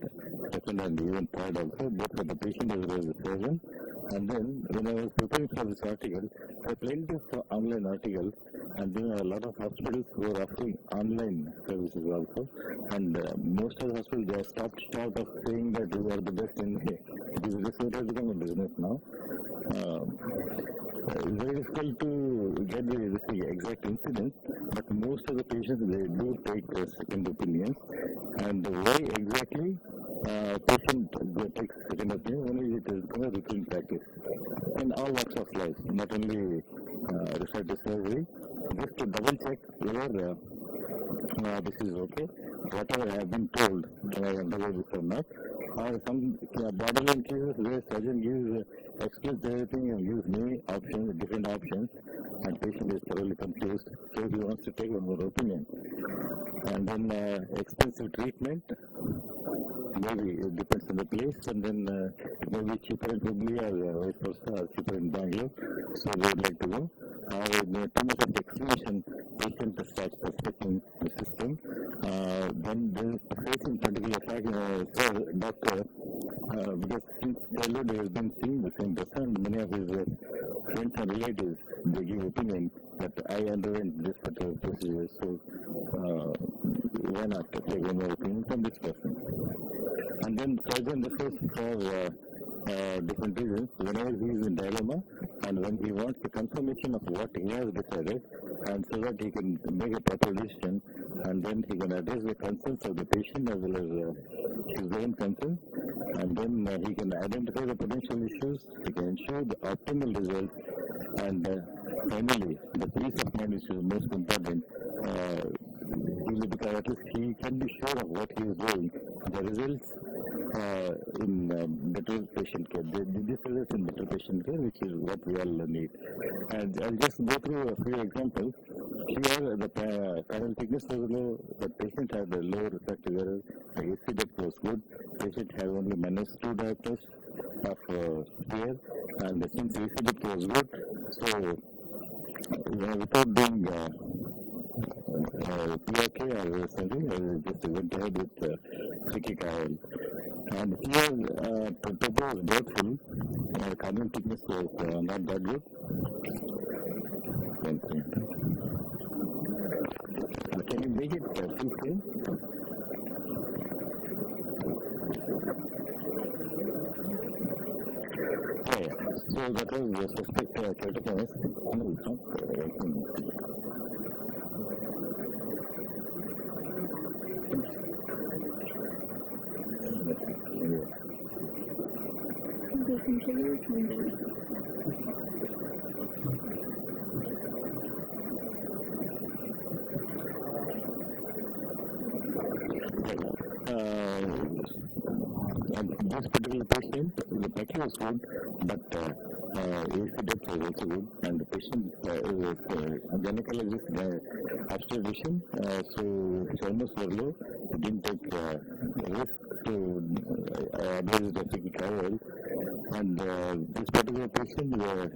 Second and even third also, both for the patient as well as the surgeon. And then when I was preparing for this article, I plenty of online articles, and there are a lot of hospitals who are offering online services also. And most of the hospitals, they are stopped short of saying that we are the best in it has become a business now. It's very difficult to get the exact incidence, but most of the patients, they do take second opinions. And why exactly patient takes second opinion? Only it is a routine practice in all walks of life, not only refractive surgery, just to double check whether this is okay, whatever I have been told, can I undergo this or not? Or some borderline cases where surgeon gives explains everything and gives many options, different options, and patient is thoroughly confused, so he wants to take one more opinion. And then expensive treatment, maybe it depends on the place, and then maybe cheaper in Hubli or vice versa, or cheaper in Bangalore, so they would like to go. With too much of explanation, patient starts suspecting the system. Then there is facing particular fact, doctor, because since childhood he has been seeing the same person, and many of his friends and relatives, they give opinion that I underwent this particular procedure, so why not take one more opinion from this person? And then surgeon refers for different reasons whenever he is in dilemma and when he wants the confirmation of what he has decided, and so that he can make a proper decision, and then he can address the concerns of the patient as well as his own concerns, and then he can identify the potential issues, he can ensure the optimal results, and finally the peace of mind, which is most important. Because at least he can be sure of what he is doing. The results in better patient care. This results in better patient care, which is what we all need. And I'll just go through a few examples. Here, the panel thickness was low, the patient had a low refractive error, the AC depth was good, patient had only -2 diopters of fear, and since AC depth was good, so without doing PRK or something, just went ahead with sticky coil. And here, topo was doubtful, carbon thickness was not that good. Can you make it full screen? Yeah, so that was the suspect keratoconus. No, it's not. And this particular patient, the packing was good, but AC depth was also good, and the patient was gynecologist obstetrician, so his hormones were low. He didn't take risk to advise the sticky coil. And this particular patient, the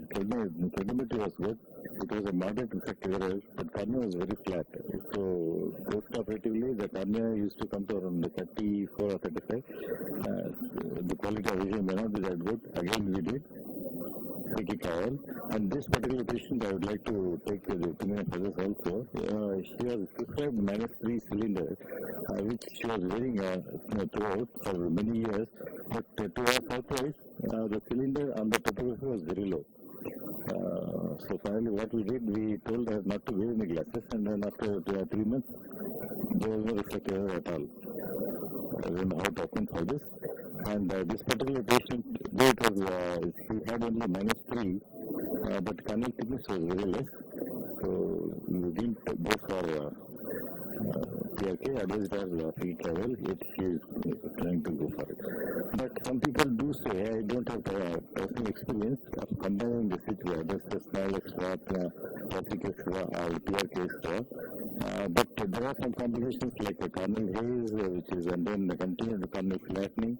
trigonometry was good. It was a moderate refractive error, but cornea was very flat. So post-operatively, the cornea used to come to around 34 or 35. The quality of vision may not be that good. Again, we did sticky coil. And this particular patient, I would like to take the opinion of others also. She was prescribed -3 cylinder, which she was wearing throughout for many years. But to our surprise, the cylinder on the topography was very low. So finally what we did, we told her not to wear any glasses, and then after 3 months, there was no refractive error at all. I don't know how to account for this. And this particular patient, though it was, he had only -3, but corneal thickness was very less. So we didn't go for PRK, advised her free travel, yet she is trying to go for it. But some people do say, I don't have personal experience of combining the situation, just a small extra, topic extra, or PRK extra. But there are some complications like a corneal haze, which is, and then the continued corneal flattening,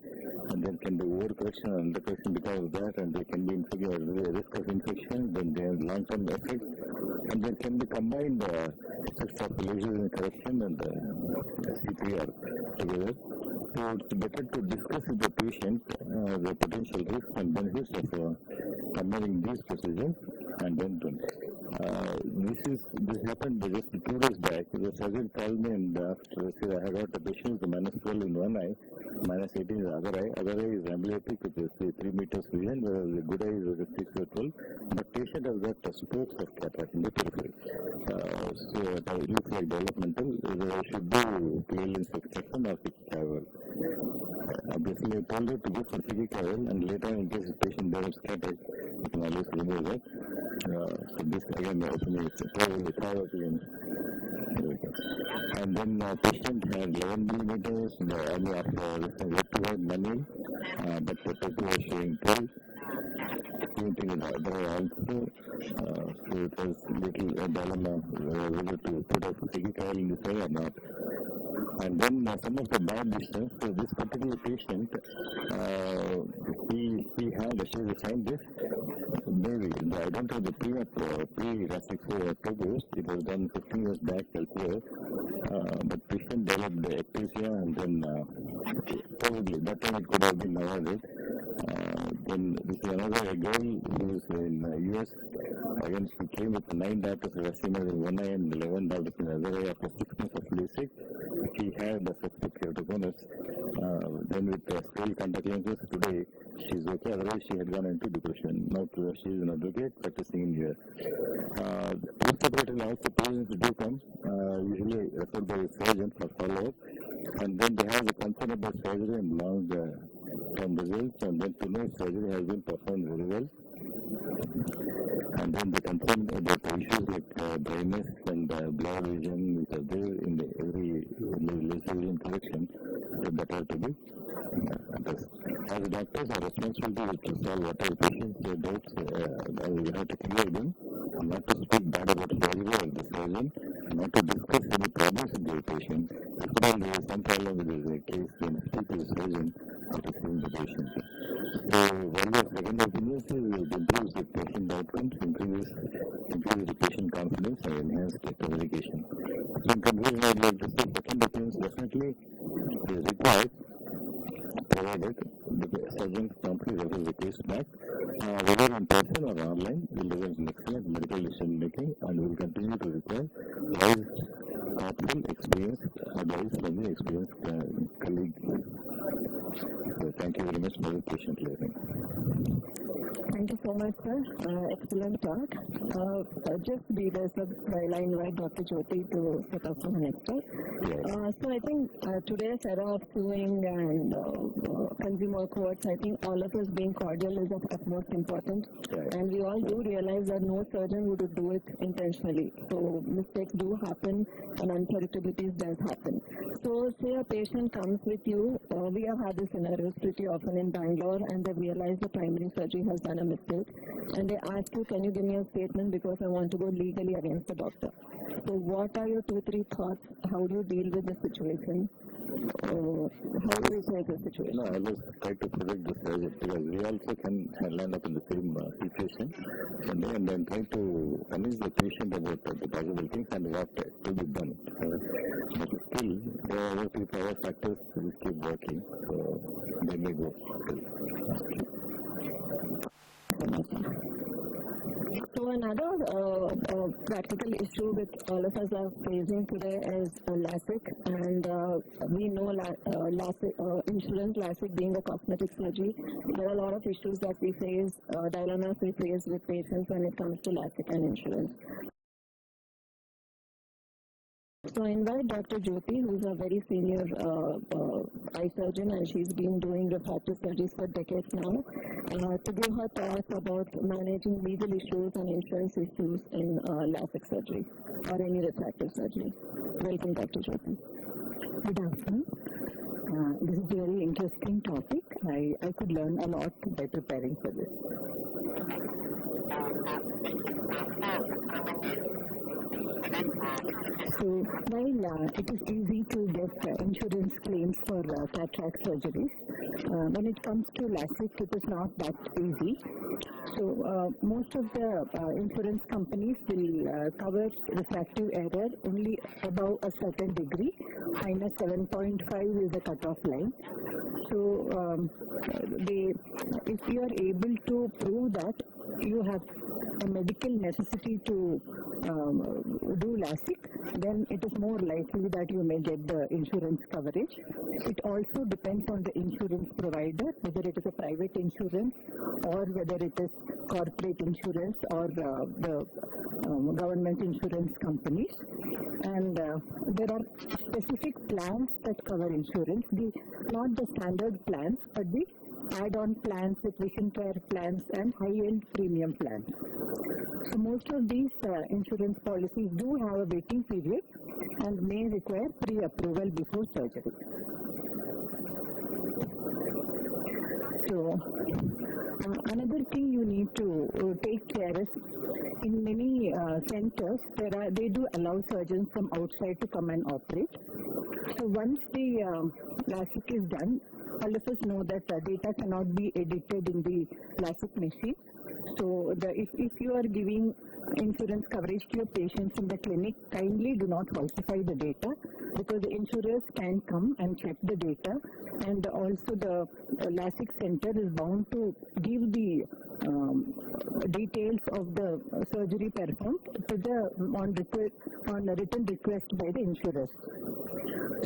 and then can be overcorrection and undercorrection because of that, and there can be risk of infection, then there are long-term effects, and there can be combined effects of lesion correction and CPR together. So it's better to discuss with the patient the potential risks and benefits of combining these procedures and then do it. This happened just 2 days back. The surgeon called me, and after I got a patient with -12 in one eye, minus 18 is the other eye. Other eye is amblyoptic, which is 3 meters vision, whereas the good eye is 6 or 12. The patient has got spokes of cataract in the periphery. So it looks like developmental. There should be clear lens extraction or fixed travel. Obviously, I told you to go for physical travel, and later in case the patient develops cataract, you can always remove that. So this again opening is probably travel again. And then patient had 11 millimeters in the early after left to right manual, but the person was showing 12. Same thing in the other eye also. So it was little dilemma whether to put a physical in this eye or not. And then some of the bad distance. So this particular patient, he had, she was a scientist, maybe, I don't have the pre-refractive surgery. It was done 15 years back elsewhere. But patient developed the ectasia, and then probably that time it could have been avoided. Then this is another girl who is in US. Again, she came with 9 doctors of eczema in one eye and 11 doctors in the other eye after 6 months of LASIK. She had a septic keratoconus. Then with scale contact lenses, today she's okay. Otherwise, she had gone into depression. Now she is an advocate practicing in here. Postoperative also patients do come, usually referred by the surgeon for follow-up. And then they have the concern about surgery and long-term results, and then to know surgery has been performed very well. And then the concern about issues like dryness and blurred vision, which are there in every laser vision collection, that have to be addressed. As doctors, our responsibility is to solve whatever patients' doubts, we have to clear them, and not to speak bad about surgery or the surgeon, and not to discuss any problems with the patient. If there is some problem with the case, then speak to the surgeon after seeing the patient. So, while the second opinion is improves the patient outcomes, increases the patient confidence, and enhance the communication. So, in conclusion, I'd like to say second opinions definitely is required, provided the surgeon promptly refers the case back, whether in person or online. Will result in excellent medical decision making, and will continue to require wise, thoughtful, experienced advice from the experienced colleague. So thank you very much for the patient listening. Thank you so much, sir. Excellent talk. Just there's I'll invite Dr. Jyoti to set up for the next talk. Yes. So I think today's era of suing and consumer courts, I think all of us being cordial is of utmost importance. Right. And we all do realize that no surgeon would do it intentionally. So mistakes do happen and unpredictabilities does happen. So say a patient comes with you, we have had this scenarios pretty often in Bangalore, and they realize the primary surgery has done a mistake, and they ask you, can you give me a statement because I want to go legally against the doctor. So what are your 2-3 thoughts? How do you deal with the situation? How do you solve the situation? No, I always try to protect the surgeon, because we also can land up in the same situation, and then try to convince the patient about the possible things and what to be done. But still, there are other people, other factors which keep working, so they may go. So another practical issue which all of us are facing today is LASIK, and we know LASIK, insurance LASIK being a cosmetic surgery, there are a lot of issues that we face, dilemmas we face with patients when it comes to LASIK and insurance. So I invite Dr. Jyoti, who is a very senior eye surgeon, and she's been doing refractive surgeries for decades now, to give her thoughts about managing legal issues and insurance issues in LASIK surgery or any refractive surgery. Welcome, Dr. Jyoti. Good afternoon. This is a very interesting topic. I could learn a lot by preparing for this. So while it is easy to get insurance claims for cataract surgeries, when it comes to LASIK, it is not that easy. So most of the insurance companies will cover refractive error only above a certain degree. Minus 7.5 is the cutoff line. So if you are able to prove that you have a medical necessity to do LASIK, then it is more likely that you may get the insurance coverage. It also depends on the insurance provider, whether it is a private insurance or whether it is corporate insurance or the government insurance companies. And there are specific plans that cover insurance, not the standard plans, but the add-on plans, the vision care plans, and high-end premium plans. So most of these insurance policies do have a waiting period and may require pre-approval before surgery. So another thing you need to take care is, in many centers, they do allow surgeons from outside to come and operate. So once the LASIK is done, all of us know that data cannot be edited in the LASIK machine. So if you are giving insurance coverage to your patients in the clinic, kindly do not falsify the data, because the insurers can come and check the data, and also the LASIK center is bound to give the details of the surgery performed on a written request by the insurers.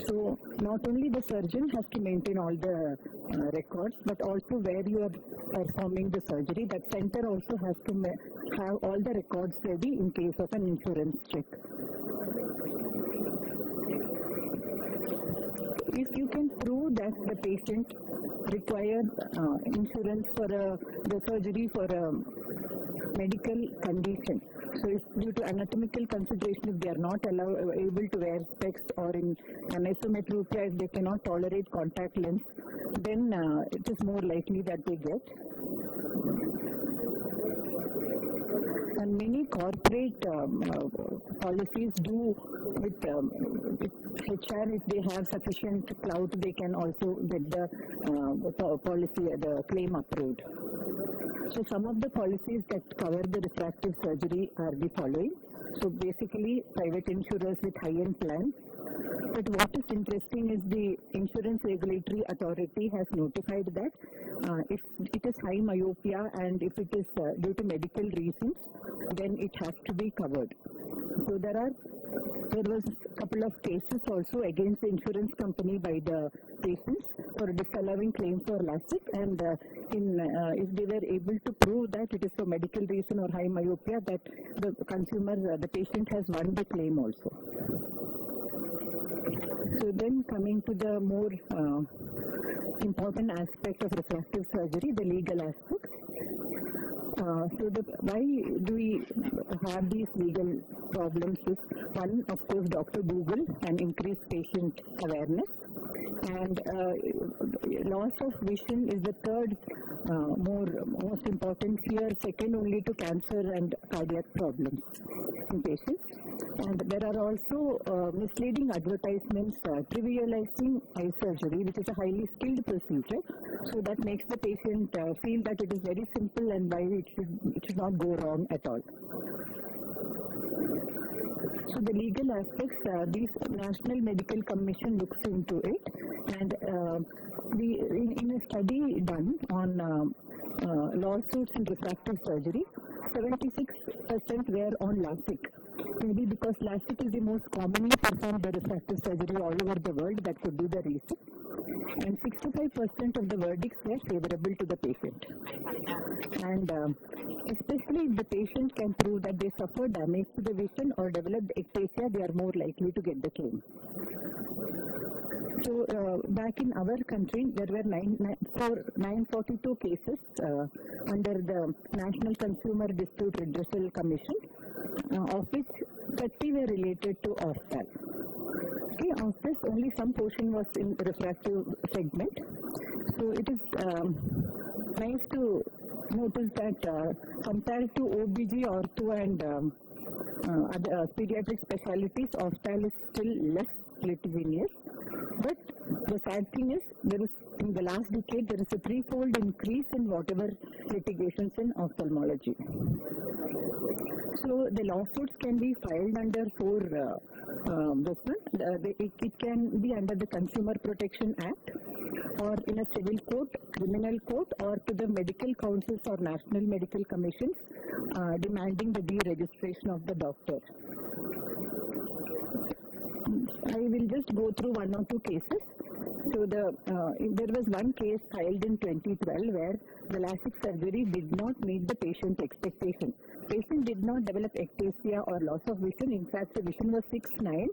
So not only the surgeon has to maintain all the records, but also where you are performing the surgery, that center also has to have all the records ready in case of an insurance check. If you can prove that the patient requires insurance for the surgery for a medical condition, so if due to anatomical consideration, if they are not able to wear specs, or in anisometropia, if they cannot tolerate contact lens, then it is more likely that they get. And many corporate policies do with HR, if they have sufficient clout, they can also get the policy, the claim approved. So some of the policies that cover the refractive surgery are the following. So basically, private insurers with high-end plans. But what is interesting is the Insurance Regulatory Authority has notified that if it is high myopia and if it is due to medical reasons, then it has to be covered. So there was a couple of cases also against the insurance company by the patients for disallowing claims for LASIK, and if they were able to prove that it is for medical reason or high myopia, that the patient has won the claim also. So then coming to the more important aspect of refractive surgery, the legal aspect. Why do we have these legal problems? Is one, of course, Dr. Google and increased patient awareness, and loss of vision is the third most important fear, second only to cancer and cardiac problems in patients. And there are also misleading advertisements trivializing eye surgery, which is a highly skilled procedure. So that makes the patient feel that it is very simple and why it should not go wrong at all. So the legal aspects, this National Medical Commission looks into it, and in a study done on lawsuits in refractive surgery, 76% were on LASIK. Maybe because LASIK is the most commonly performed refractive surgery all over the world, that could be the reason. And 65% of the verdicts were favorable to the patient. And especially if the patient can prove that they suffered damage to the vision or developed ectasia, they are more likely to get the claim. So back in our country, there were 942 cases under the National Consumer Dispute Redressal Commission, of which 30 were related to ophthalm. Okay, of this, only some portion was in the refractive segment. So it is nice to notice that compared to OBG, ortho, and other pediatric specialties, ophthalm is still less litigious. But the sad thing is, in the last decade, there is a threefold increase in whatever litigations in ophthalmology. So the lawsuits can be filed under it can be under the Consumer Protection Act, or in a civil court, criminal court, or to the medical councils or national medical commissions, demanding the deregistration of the doctor. I will just go through one or two cases. So there was one case filed in 2012 where the LASIK surgery did not meet the patient's expectation. Patient did not develop ectasia or loss of vision. In fact, the vision was 6/9,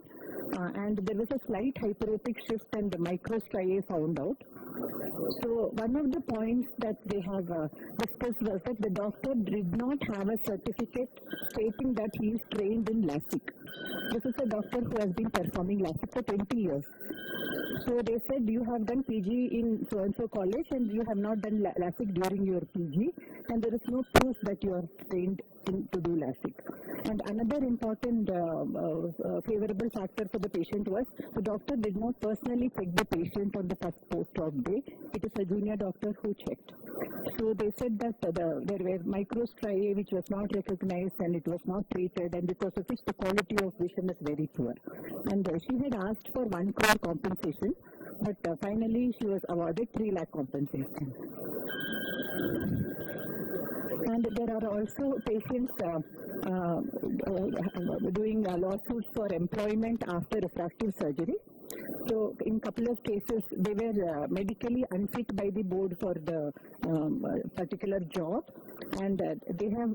and there was a slight hyperopic shift and the microstriae found out. So one of the points that they have discussed was that the doctor did not have a certificate stating that he is trained in LASIK. This is a doctor who has been performing LASIK for 20 years. So they said you have done PG in so-and-so college and you have not done LASIK during your PG, and there is no proof that you are trained to do LASIK. And another important favorable factor for the patient was the doctor did not personally check the patient on the first post-op day. It is a junior doctor who checked. So they said that there were microstriae which was not recognized and it was not treated, and because of which the quality of vision is very poor. And she had asked for 1 crore compensation, but finally she was awarded 3 lakh compensation. And there are also patients doing lawsuits for employment after refractive surgery. So in couple of cases, they were medically unfit by the board for the particular job, and they have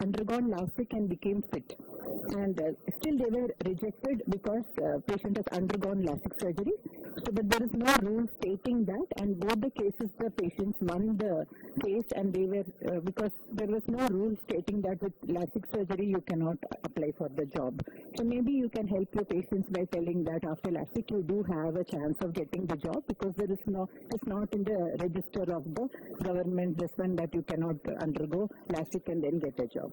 undergone LASIK and became fit. And still they were rejected because patient has undergone LASIK surgery. So, but there is no rule stating that, and both the cases the patients won the case, and they were because there was no rule stating that with LASIK surgery you cannot apply for the job. So maybe you can help your patients by telling that after LASIK you do have a chance of getting the job, because there is no, it's not in the register of the government this one that you cannot undergo LASIK and then get a job.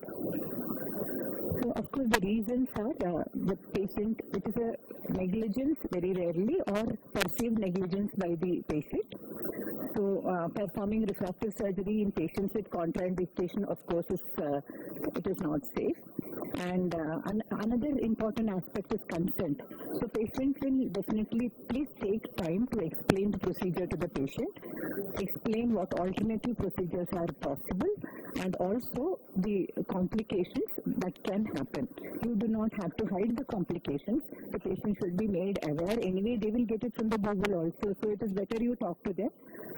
So of course the reasons are the patient, it is a negligence very rarely or perceived negligence by the patient. So performing refractive surgery in patients with contraindication, of course, it is not safe. And another important aspect is consent. So patient will definitely please take time to explain the procedure to the patient, explain what alternative procedures are possible, and also the complications that can happen. You do not have to hide the complications. The patient should be made aware. Anyway, they will get it from the Google also. So it is better you talk to them.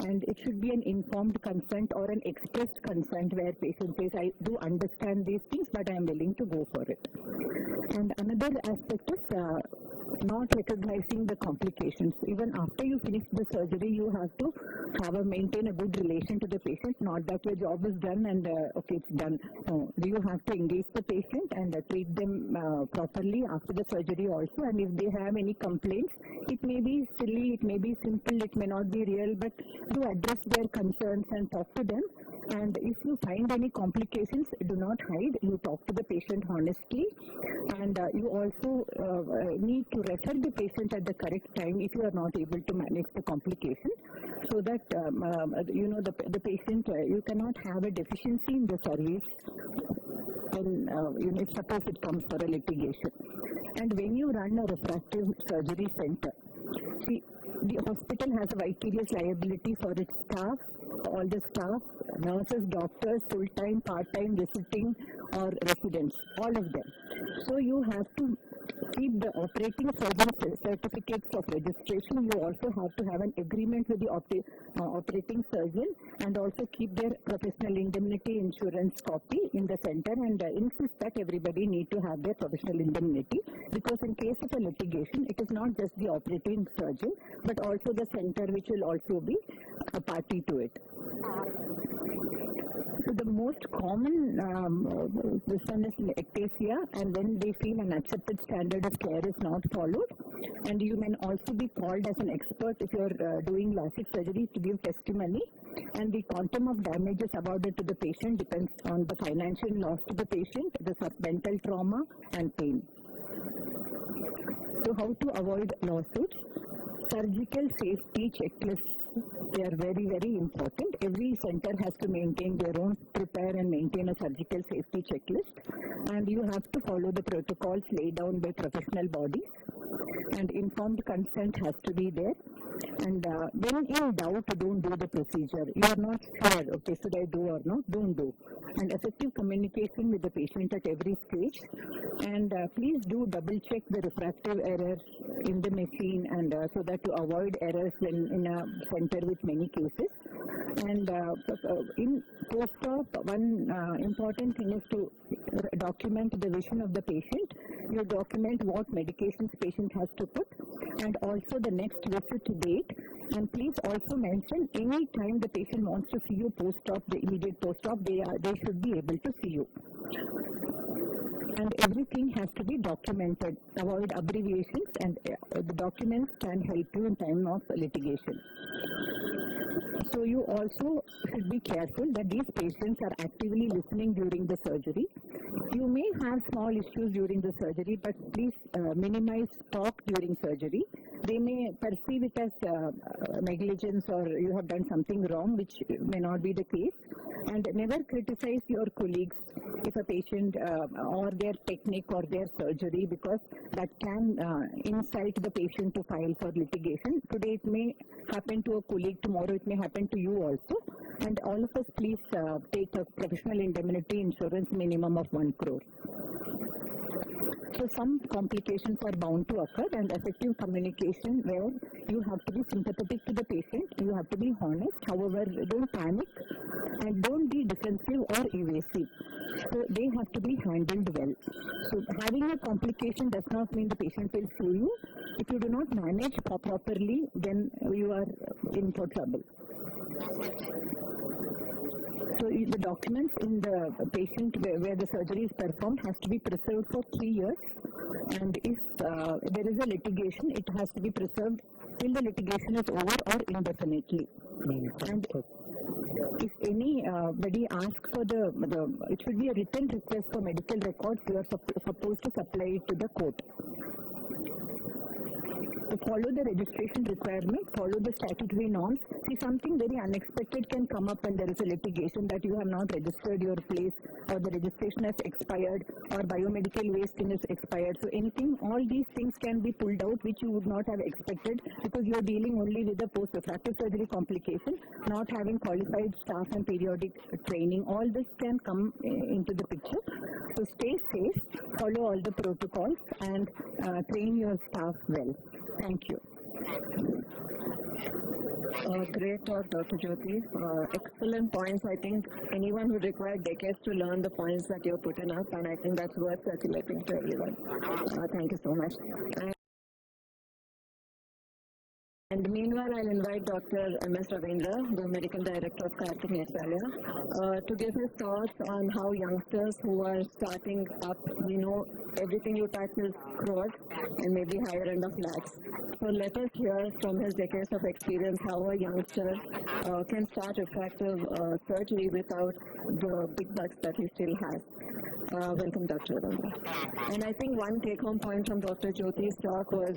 And it should be an informed consent or an expressed consent where patient says, I do understand these things, but I am willing to go for it. And another aspect is not recognizing the complications. Even after you finish the surgery, you have to maintain a good relation to the patient, not that your job is done and okay, it's done. No, you have to engage the patient and treat them properly after the surgery also. And if they have any complaints, it may be silly, it may be simple, it may not be real, but do address their concerns and talk to them. And if you find any complications, do not hide. You talk to the patient honestly, and you also need to refer the patient at the correct time if you are not able to manage the complication, so that you know the patient, you cannot have a deficiency in the service when you know, suppose it comes for a litigation. And when you run a refractive surgery center, see, the hospital has a vicarious liability for its staff, all the staff, nurses, doctors, full-time, part-time, visiting or residents, all of them. So you have to keep the operating surgeon certificates of registration. You also have to have an agreement with the operating surgeon, and also keep their professional indemnity insurance copy in the center, and insist that everybody need to have their professional indemnity, because in case of a litigation, it is not just the operating surgeon, but also the center which will also be a party to it. So the most common this one is ectasia, and when they feel an accepted standard of care is not followed. And you may also be called as an expert if you are doing LASIK surgery to give testimony. And the quantum of damages awarded to the patient depends on the financial loss to the patient, the mental trauma and pain. So how to avoid lawsuits? Surgical safety checklists, they are very, very important. Every center has to maintain their own, prepare and maintain a surgical safety checklist, and you have to follow the protocols laid down by professional bodies, and informed consent has to be there. And when in doubt, don't do the procedure. You are not sure, okay, should I do or not? Don't do. and effective communication with the patient at every stage. And please do double check the refractive error in the machine, and so that to avoid errors when in a center with many cases. And in post-op, one important thing is to document the vision of the patient. You document what medications patient has to put, and also the next visit date. And please also mention any time the patient wants to see you post-op, the immediate post-op, they should be able to see you. And everything has to be documented. Avoid abbreviations, and the documents can help you in time of litigation. So you also should be careful that these patients are actively listening during the surgery. You may have small issues during the surgery, but please minimize talk during surgery. They may perceive it as negligence, or you have done something wrong, which may not be the case. And never criticize your colleagues if a patient or their technique or their surgery, because that can incite the patient to file for litigation. Today it may happen to a colleague, tomorrow it may happen to you also. And all of us, please take a professional indemnity insurance minimum of 1 crore. So some complications are bound to occur, and effective communication where you have to be sympathetic to the patient, you have to be honest, however don't panic and don't be defensive or evasive. So they have to be handled well. So having a complication does not mean the patient will sue you. If you do not manage properly, then you are in for trouble. So the documents in the patient where the surgery is performed has to be preserved for 3 years, and if there is a litigation, it has to be preserved till the litigation is over or indefinitely. And if anybody asks for it should be a written request for medical records. You are supposed to supply it to the court. To follow the registration requirement, follow the statutory norms. See, something very unexpected can come up when there is a litigation that you have not registered your place, or the registration has expired, or biomedical waste is expired. So anything, all these things can be pulled out which you would not have expected, because you are dealing only with the post-refractive surgery complication, not having qualified staff and periodic training. All this can come into the picture. So stay safe, follow all the protocols, and train your staff well. Thank you. Great talk, Dr. Jyoti. Excellent points. I think anyone who required decades to learn the points that you're putting up, and I think that's worth circulating to everyone. Thank you so much. And meanwhile, I'll invite Dr. M.S. Ravindra, the Medical Director of Kartik Nethralaya, to give his thoughts on how youngsters who are starting up, everything you touch is cross and maybe higher end of lakhs. So let us hear from his decades of experience how a youngster can start refractive surgery without the big bucks that he still has. Welcome, Dr. Ravindra. And I think one take-home point from Dr. Jyoti's talk was,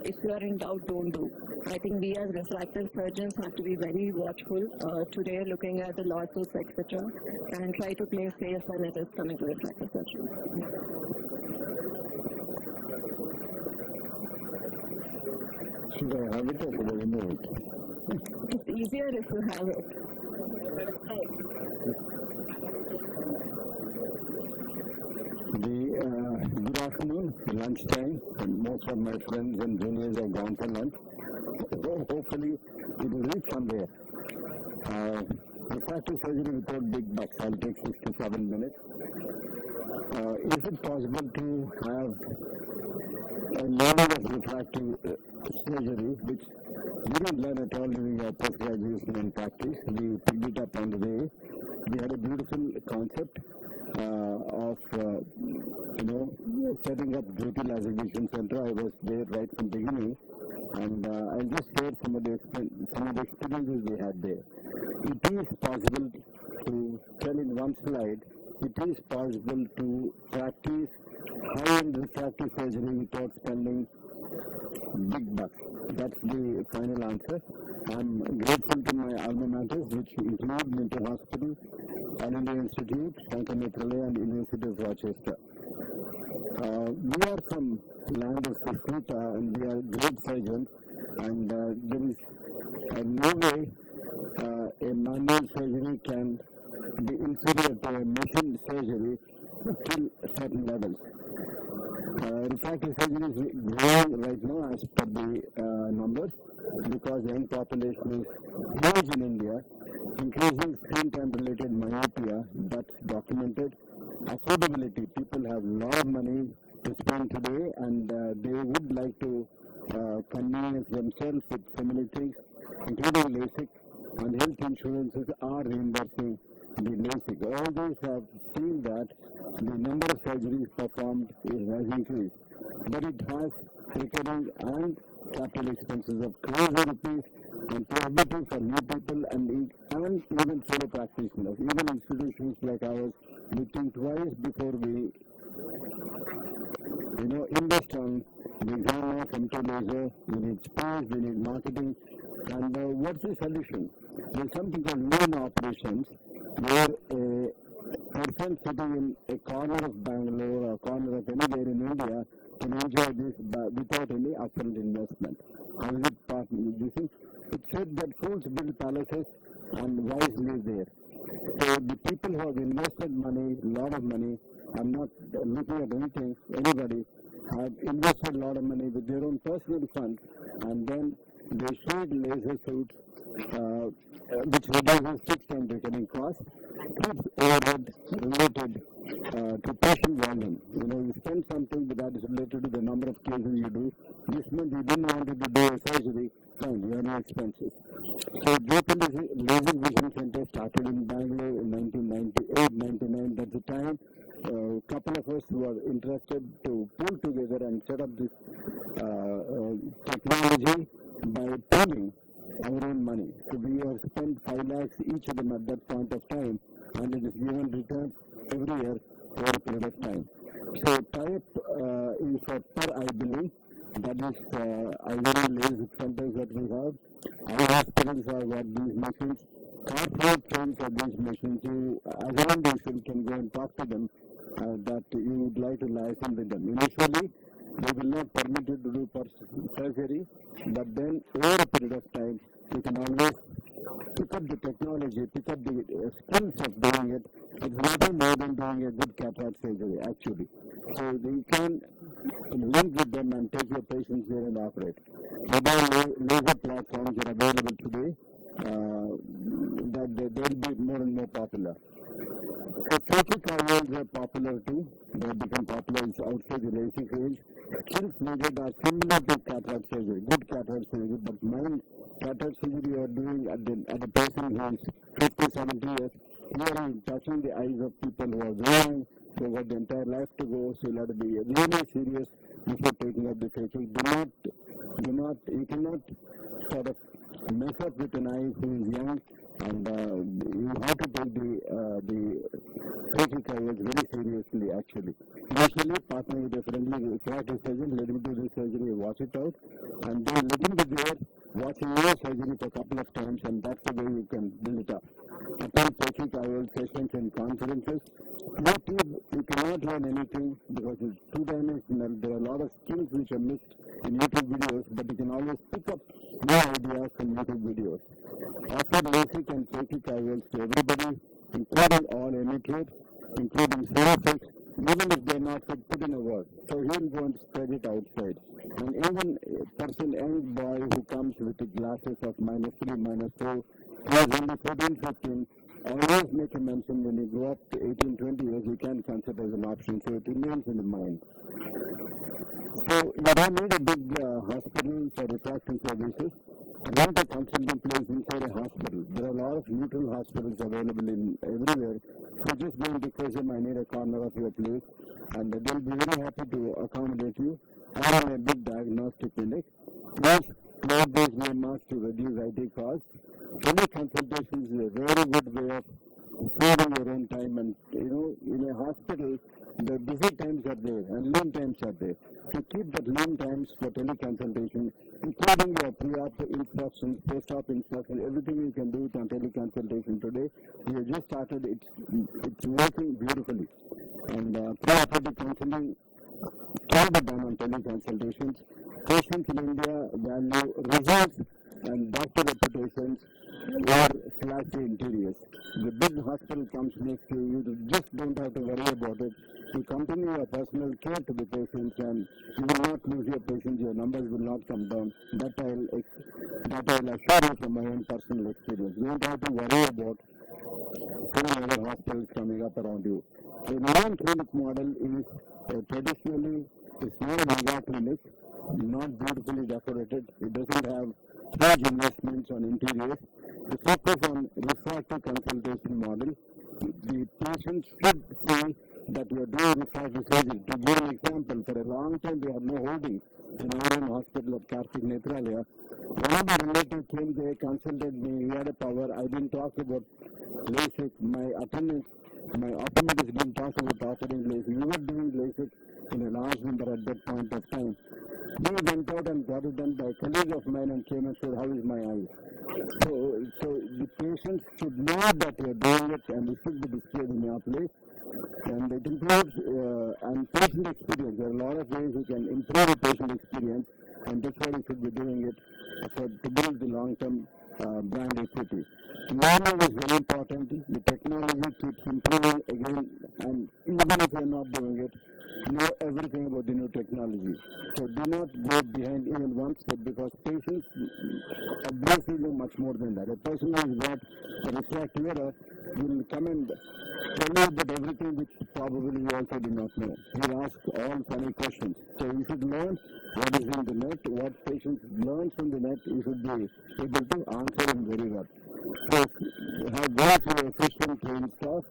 if you are in doubt, don't do. I think we as refractive surgeons have to be very watchful today, looking at the lawsuits, etc., and try to play safe when it is coming to refractive surgery. Should I have it or should I remove it? It's easier if you have it. Good afternoon, lunchtime, and most of my friends and juniors have gone for lunch. Hopefully it will reach somewhere. Refractive surgery without big bucks, I'll take 6 to 7 minutes. Is it possible to have a learning of refractive surgery, which we didn't learn at all during our post-graduation and practice? We picked it up on the way. We had a beautiful concept of setting up Jyoti Exhibition Center. I was there right from the beginning, and I'll just share some of the experiences we had there. It is possible to tell in one slide. It is possible to practice high-end refractive surgery without spending big bucks. That's the final answer. I'm grateful to my alma maters, which include Minter Hospital, All India Institute, Shankar Nethralaya, and University of Rochester. We are from land of Supriya, and we are great surgeons, and there is no way a manual surgery can be inferior to a machine surgery till certain levels. Refractive surgery is growing right now as per the numbers because the young population is huge in India. Increasing screen time related myopia, that's documented. Affordability, people have a lot of money to spend today and they would like to convenience themselves with similar things, including LASIK, and health insurances are reimbursing the LASIK. All these have seen that the number of surgeries performed has increased, but it has recurring and capital expenses of crores of rupees and prohibitive for new people and even solo practitioners. Even institutions like ours, we think twice before we invest on the ground from to laser. We need space, we need marketing. And what's the solution? There's something called lean operations, where a person sitting in a corner of Bangalore or a corner of anywhere in India can enjoy this without any upfront investment. How is it possible? You see, it said that fools build palaces and wise live there. So the people who have invested money, a lot of money, I'm not looking at anybody, have invested a lot of money with their own personal funds, and then they shade laser suits, which reduces fixed and recurring costs, keeps overhead related to patient volume. You spend something that is related to the number of cases you do. This month you didn't want to do a surgery, fine, you have no expenses. So Japanese Laser Vision Center started in Bangalore in 1998-99. That's the time a couple of us who were interested to pull together and set up this technology by pooling our own money. So we have spent 5 lakhs each of them at that point of time, and it is given return every year over a period of time. So type is for per eye billing. That is IVD laser centers that we have. Our hospitals have got these machines. Corporate trains of these machines. You, as an individual, can go and talk to them that you would like to license with them. Initially, they will not permit you to do surgery, but then over a period of time, you can always pick up the technology, pick up the skills of doing it. It's nothing more than doing a good cataract surgery, actually. So you can link with them and take your patients there and operate. Mobile laser platforms are available today. That they'll be more and more popular. So phakic IOLs are popular too. They become popular outside the LASIK range. Skills needed are similar to cataract surgery, good cataract surgery, but mine cataract surgery you are doing at the patient who is 50, 70 years. You are touching the eyes of people who are growing, who have the entire life to go, so you have to be really serious before taking up the phakic. You cannot sort of mess up with an eye who is young, and you have to take the phakic IOLs very seriously, actually. Usually, partnering with a friendly refractive surgeon, let him do the surgery, watch it out, and then let him be there, watching your surgery for a couple of times, and that's the way you can build it up. Attend phakic IOL sessions and conferences. YouTube, you cannot learn anything because it's two-dimensional. There are a lot of skills which are missed in YouTube videos, but you can always pick up new ideas from YouTube videos. Offer LASIK and phakic IOLs to everybody, including all emitters, including surface, even if they're not fit, put in a word. So he'll go and spread it outside. And even a person, young boy who comes with the glasses of -3, -4, he is only 14, 15, always make a mention when you go up to 18, 20 years, you can consider as an option, so it remains in the mind. So you don't need a big hospital for refractive services. Rent a consulting place inside a hospital. There are a lot of neutral hospitals available in everywhere. So just go and request them, I need a corner of your place, and they'll be very happy to accommodate you. Or in a big diagnostic clinic. Use cloud-based landmarks to reduce IT costs. Teleconsultation is a very good way of saving your own time, and in a hospital, the busy times are there and lean times are there. So keep that lean times for teleconsultation, including your pre-op instructions, post-op instructions, everything you can do it on teleconsultation today. We have just started, it's working beautifully. And pre-operative counseling can be done on teleconsultations. Patients in India value results and doctor reputations or flashy interiors. The big hospital comes next to you, you just don't have to worry about it. You continue your personal care to the patients, and you will not lose your patients. Your numbers will not come down. That I'll assure you from my own personal experience. You don't have to worry about two other hospitals coming up around you. The non-clinic model is traditionally a small mega clinic, not beautifully decorated. It doesn't have huge investments on interiors. The focus on refractive consultation model. The patients should see that you are doing refractive surgery. To give an example, for a long time we had no holdings in our own hospital at Kartik Netralaya. One of the relatives came there, consulted me, he had a power. I didn't talk about LASIK. My optometrist didn't talk about offering LASIK. We were doing LASIK in a large number at that point of time. He went out and got it done by a colleague of mine and came and said, how is my eye? So the patients should know that you are doing it and it should be displayed in your place. And it improves and patient experience. There are a lot of ways you can improve the patient experience, and that's why we should be doing it to build the long-term brand equity. Learning is very important. The technology keeps improving again, and even if you're not doing it, know everything about the new technology. So do not go behind even one step, because patients obviously know much more than that. A person who has got a refractive error will come and tell you about everything which probably you also do not know. He'll ask all funny questions. So you should learn what is in the net, what patients learn from the net, you should be able to answer them very well. So have gone through efficient trained staff.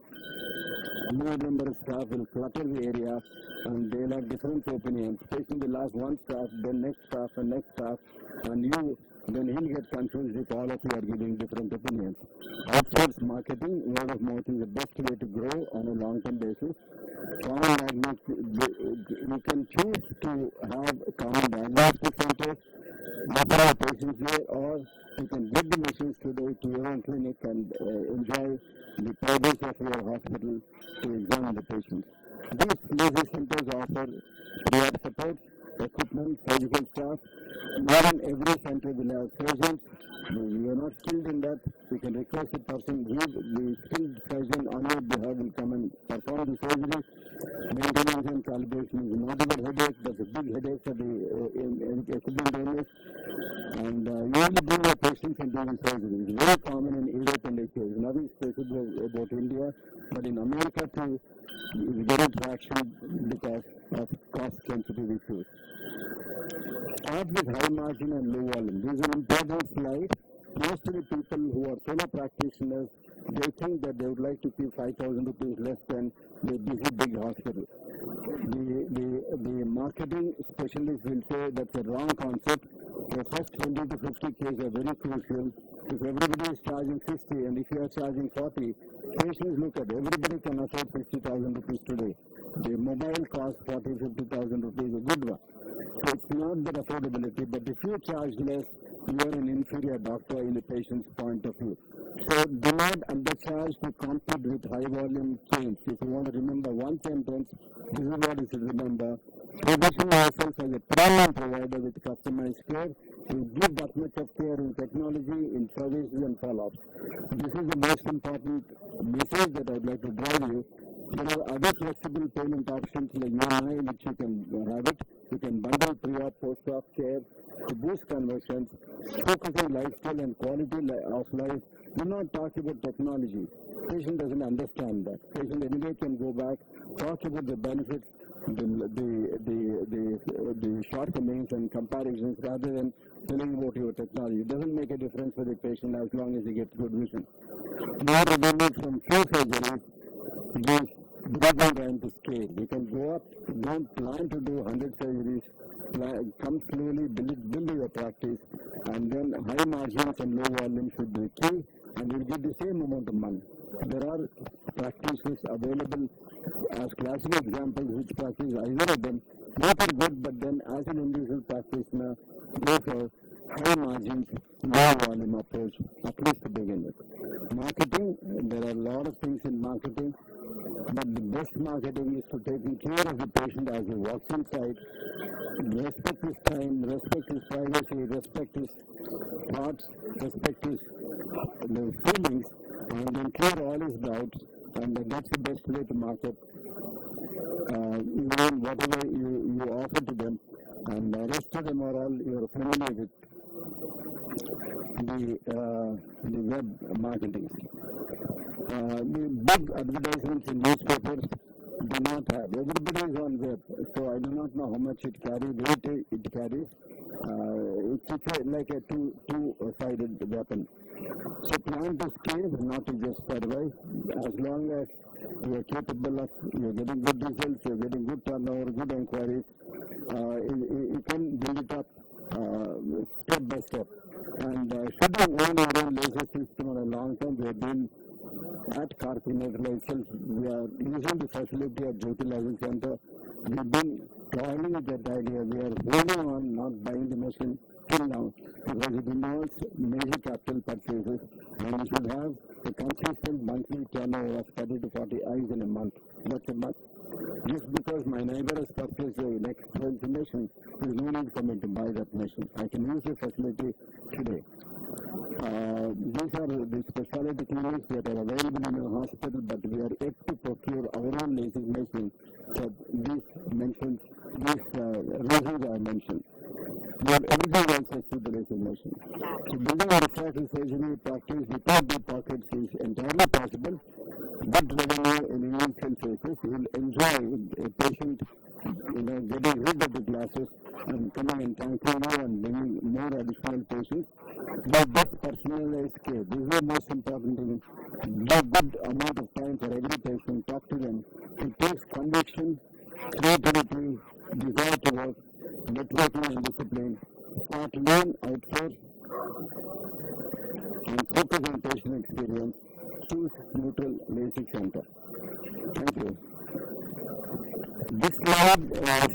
More number of staff will clutter the area, and they'll have different opinions. Patient will ask one staff, then next staff, and then he'll get confused if all of you are giving different opinions. Outsource marketing, word of mouth is the best way to grow on a long-term basis. Common diagnostic, you can choose to have common diagnostic centers, number of patients there, or you can get the machines today to your own clinic and enjoy the progress of your hospital to examine the patients. These laser centers offer pre-op support, equipment, surgical staff. More in every center will have surgeons. You are not skilled in that, you can request a person, the skilled surgeon on your behalf will come and perform the surgery. Maintenance and calibration is not a headache, that's a big headache for the equipment owners. And you only bring your patients and do the surgery. It's very common in Europe and Asia. There's nothing special about India, but in America too, it's very traction because of cost-sensitive issues. Start with high margin and low volume. This is an important slide. Most of the people who are solo practitioners, they think that they would like to keep 5,000 rupees less than the busy big hospital. The marketing specialists will say that's a wrong concept. The first 20 to 50 Ks are very crucial. If everybody is charging 50 and if you are charging 40, patients look at everybody can afford 50,000 rupees today. The mobile costs 40, 50,000 rupees, a good one. So it's not that affordability, but if you charge less, you are an inferior doctor in the patient's point of view. So do not undercharge to compete with high volume chains. If you want to remember one sentence, this is what you should remember. Position yourself as a premium provider with customized care. You give that much of care in technology, in services and follow-ups. This is the most important message that I'd like to drive you. There are other flexible payment options like UMI, which you can have it. You can bundle pre-op, post-op care to boost conversions, focus on lifestyle and quality of life. Do not talk about technology. Patient doesn't understand that. Patient anyway can go back, talk about the benefits, the shortcomings and comparisons rather than telling about your technology. It doesn't make a difference for the patient as long as he gets good vision. More revenue from few surgeries gives breathing time to scale. You can go up, don't plan to do 100 surgeries, come slowly, build your practice, and then high margins and low volume should be key, and you'll get the same amount of money. There are practices available as classic examples which practice either of them. Both are good, but then as an individual practitioner, go for high margins, low volume approach, at least to begin with. Marketing, there are a lot of things in marketing, but the best marketing is to taking care of the patient as he walks inside, respect his time, respect his privacy, respect his thoughts, respect his feelings, and then clear all his doubts, and that's the best way to market even whatever you offer to them, and the rest of them are all you're familiar with the web marketing. The big advertisements in newspapers do not have. Everybody is on web, so I do not know how much it carries, weight it carries. It's like a two-sided weapon. So plan to scale, not to just survive. As long as you are capable of, you're getting good results, you're getting good turnover, good inquiries, you can build it up step by step. And should you own your own laser system on a long term, we have been at Karpinatla itself, we are using the facility at Jyoti Laser Center. We've been toiling with that idea. We are holding on, not buying the machine till now, because it involves major capital purchases, and we should have a consistent monthly turnover of 30 to 40 eyes in a month. That's a month. Just because my neighbor has purchased an expensive machine, there is no need for me to buy that machine. I can use the facility today. These are the specialty clinics that are available in a hospital, but we are yet to procure our own LASIK machine for these reasons I mentioned. We have everything else except the LASIK machine. So building a refractive surgery practice without deep pockets is entirely possible. Good revenue in initial phases. You will enjoy a patient getting rid of the glasses and coming and thanking you and bringing more additional patients. But that personalized care, this is the most important thing. Give good amount of time for every patient, talk to them. It takes conviction, creativity, desire to work, networking and discipline. Start learn, outsource, and focus on patient experience. Choose neutral LASIK center. Thank you. This slide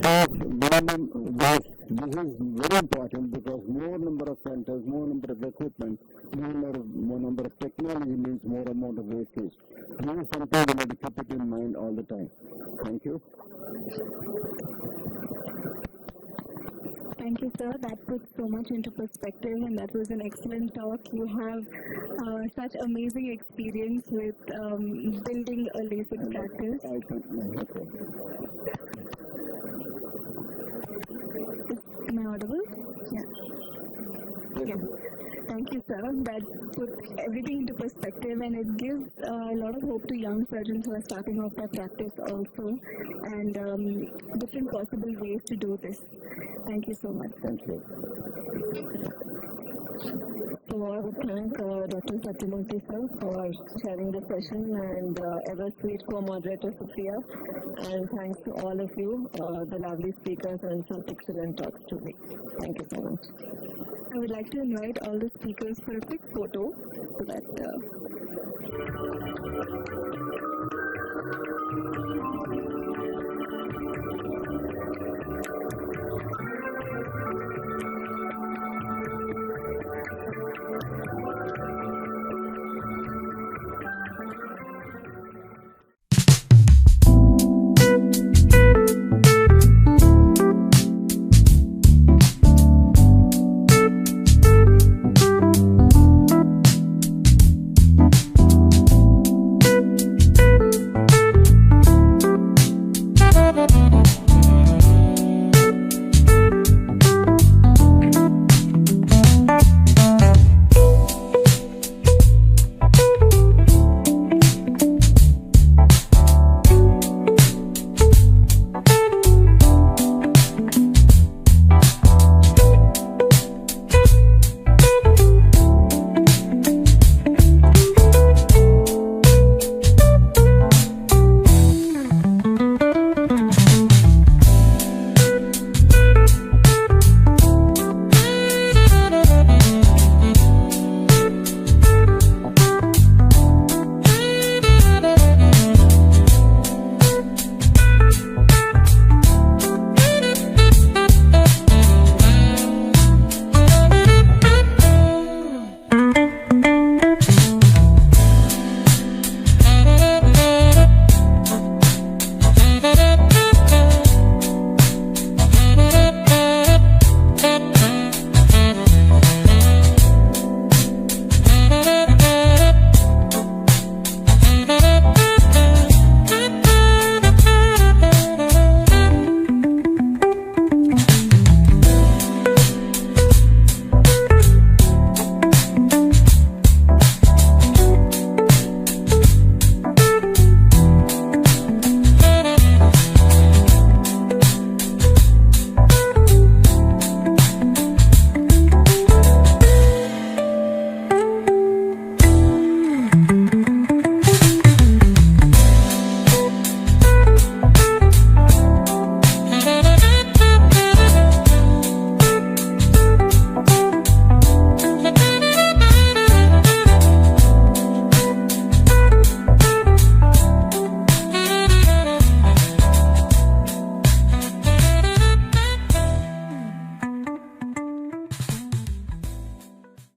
shows minimum waste. This is very important because more number of centers, more number of equipment, more number of technology means more amount of wastage. This is something we have to keep it in mind all the time. Thank you. Thank you, sir. That puts so much into perspective, and that was an excellent talk. You have such amazing experience with building a LASIK practice. Am I audible? Yeah. Yeah. Thank you, sir. That puts everything into perspective, and it gives a lot of hope to young surgeons who are starting off their practice also, and different possible ways to do this. Thank you so much. Thank you. So I would thank Dr. Satyamurthy sir for sharing the session, and ever sweet co-moderator Supriya, and thanks to all of you, the lovely speakers and some excellent talks today. Thank you so much. I would like to invite all the speakers for a quick photo so that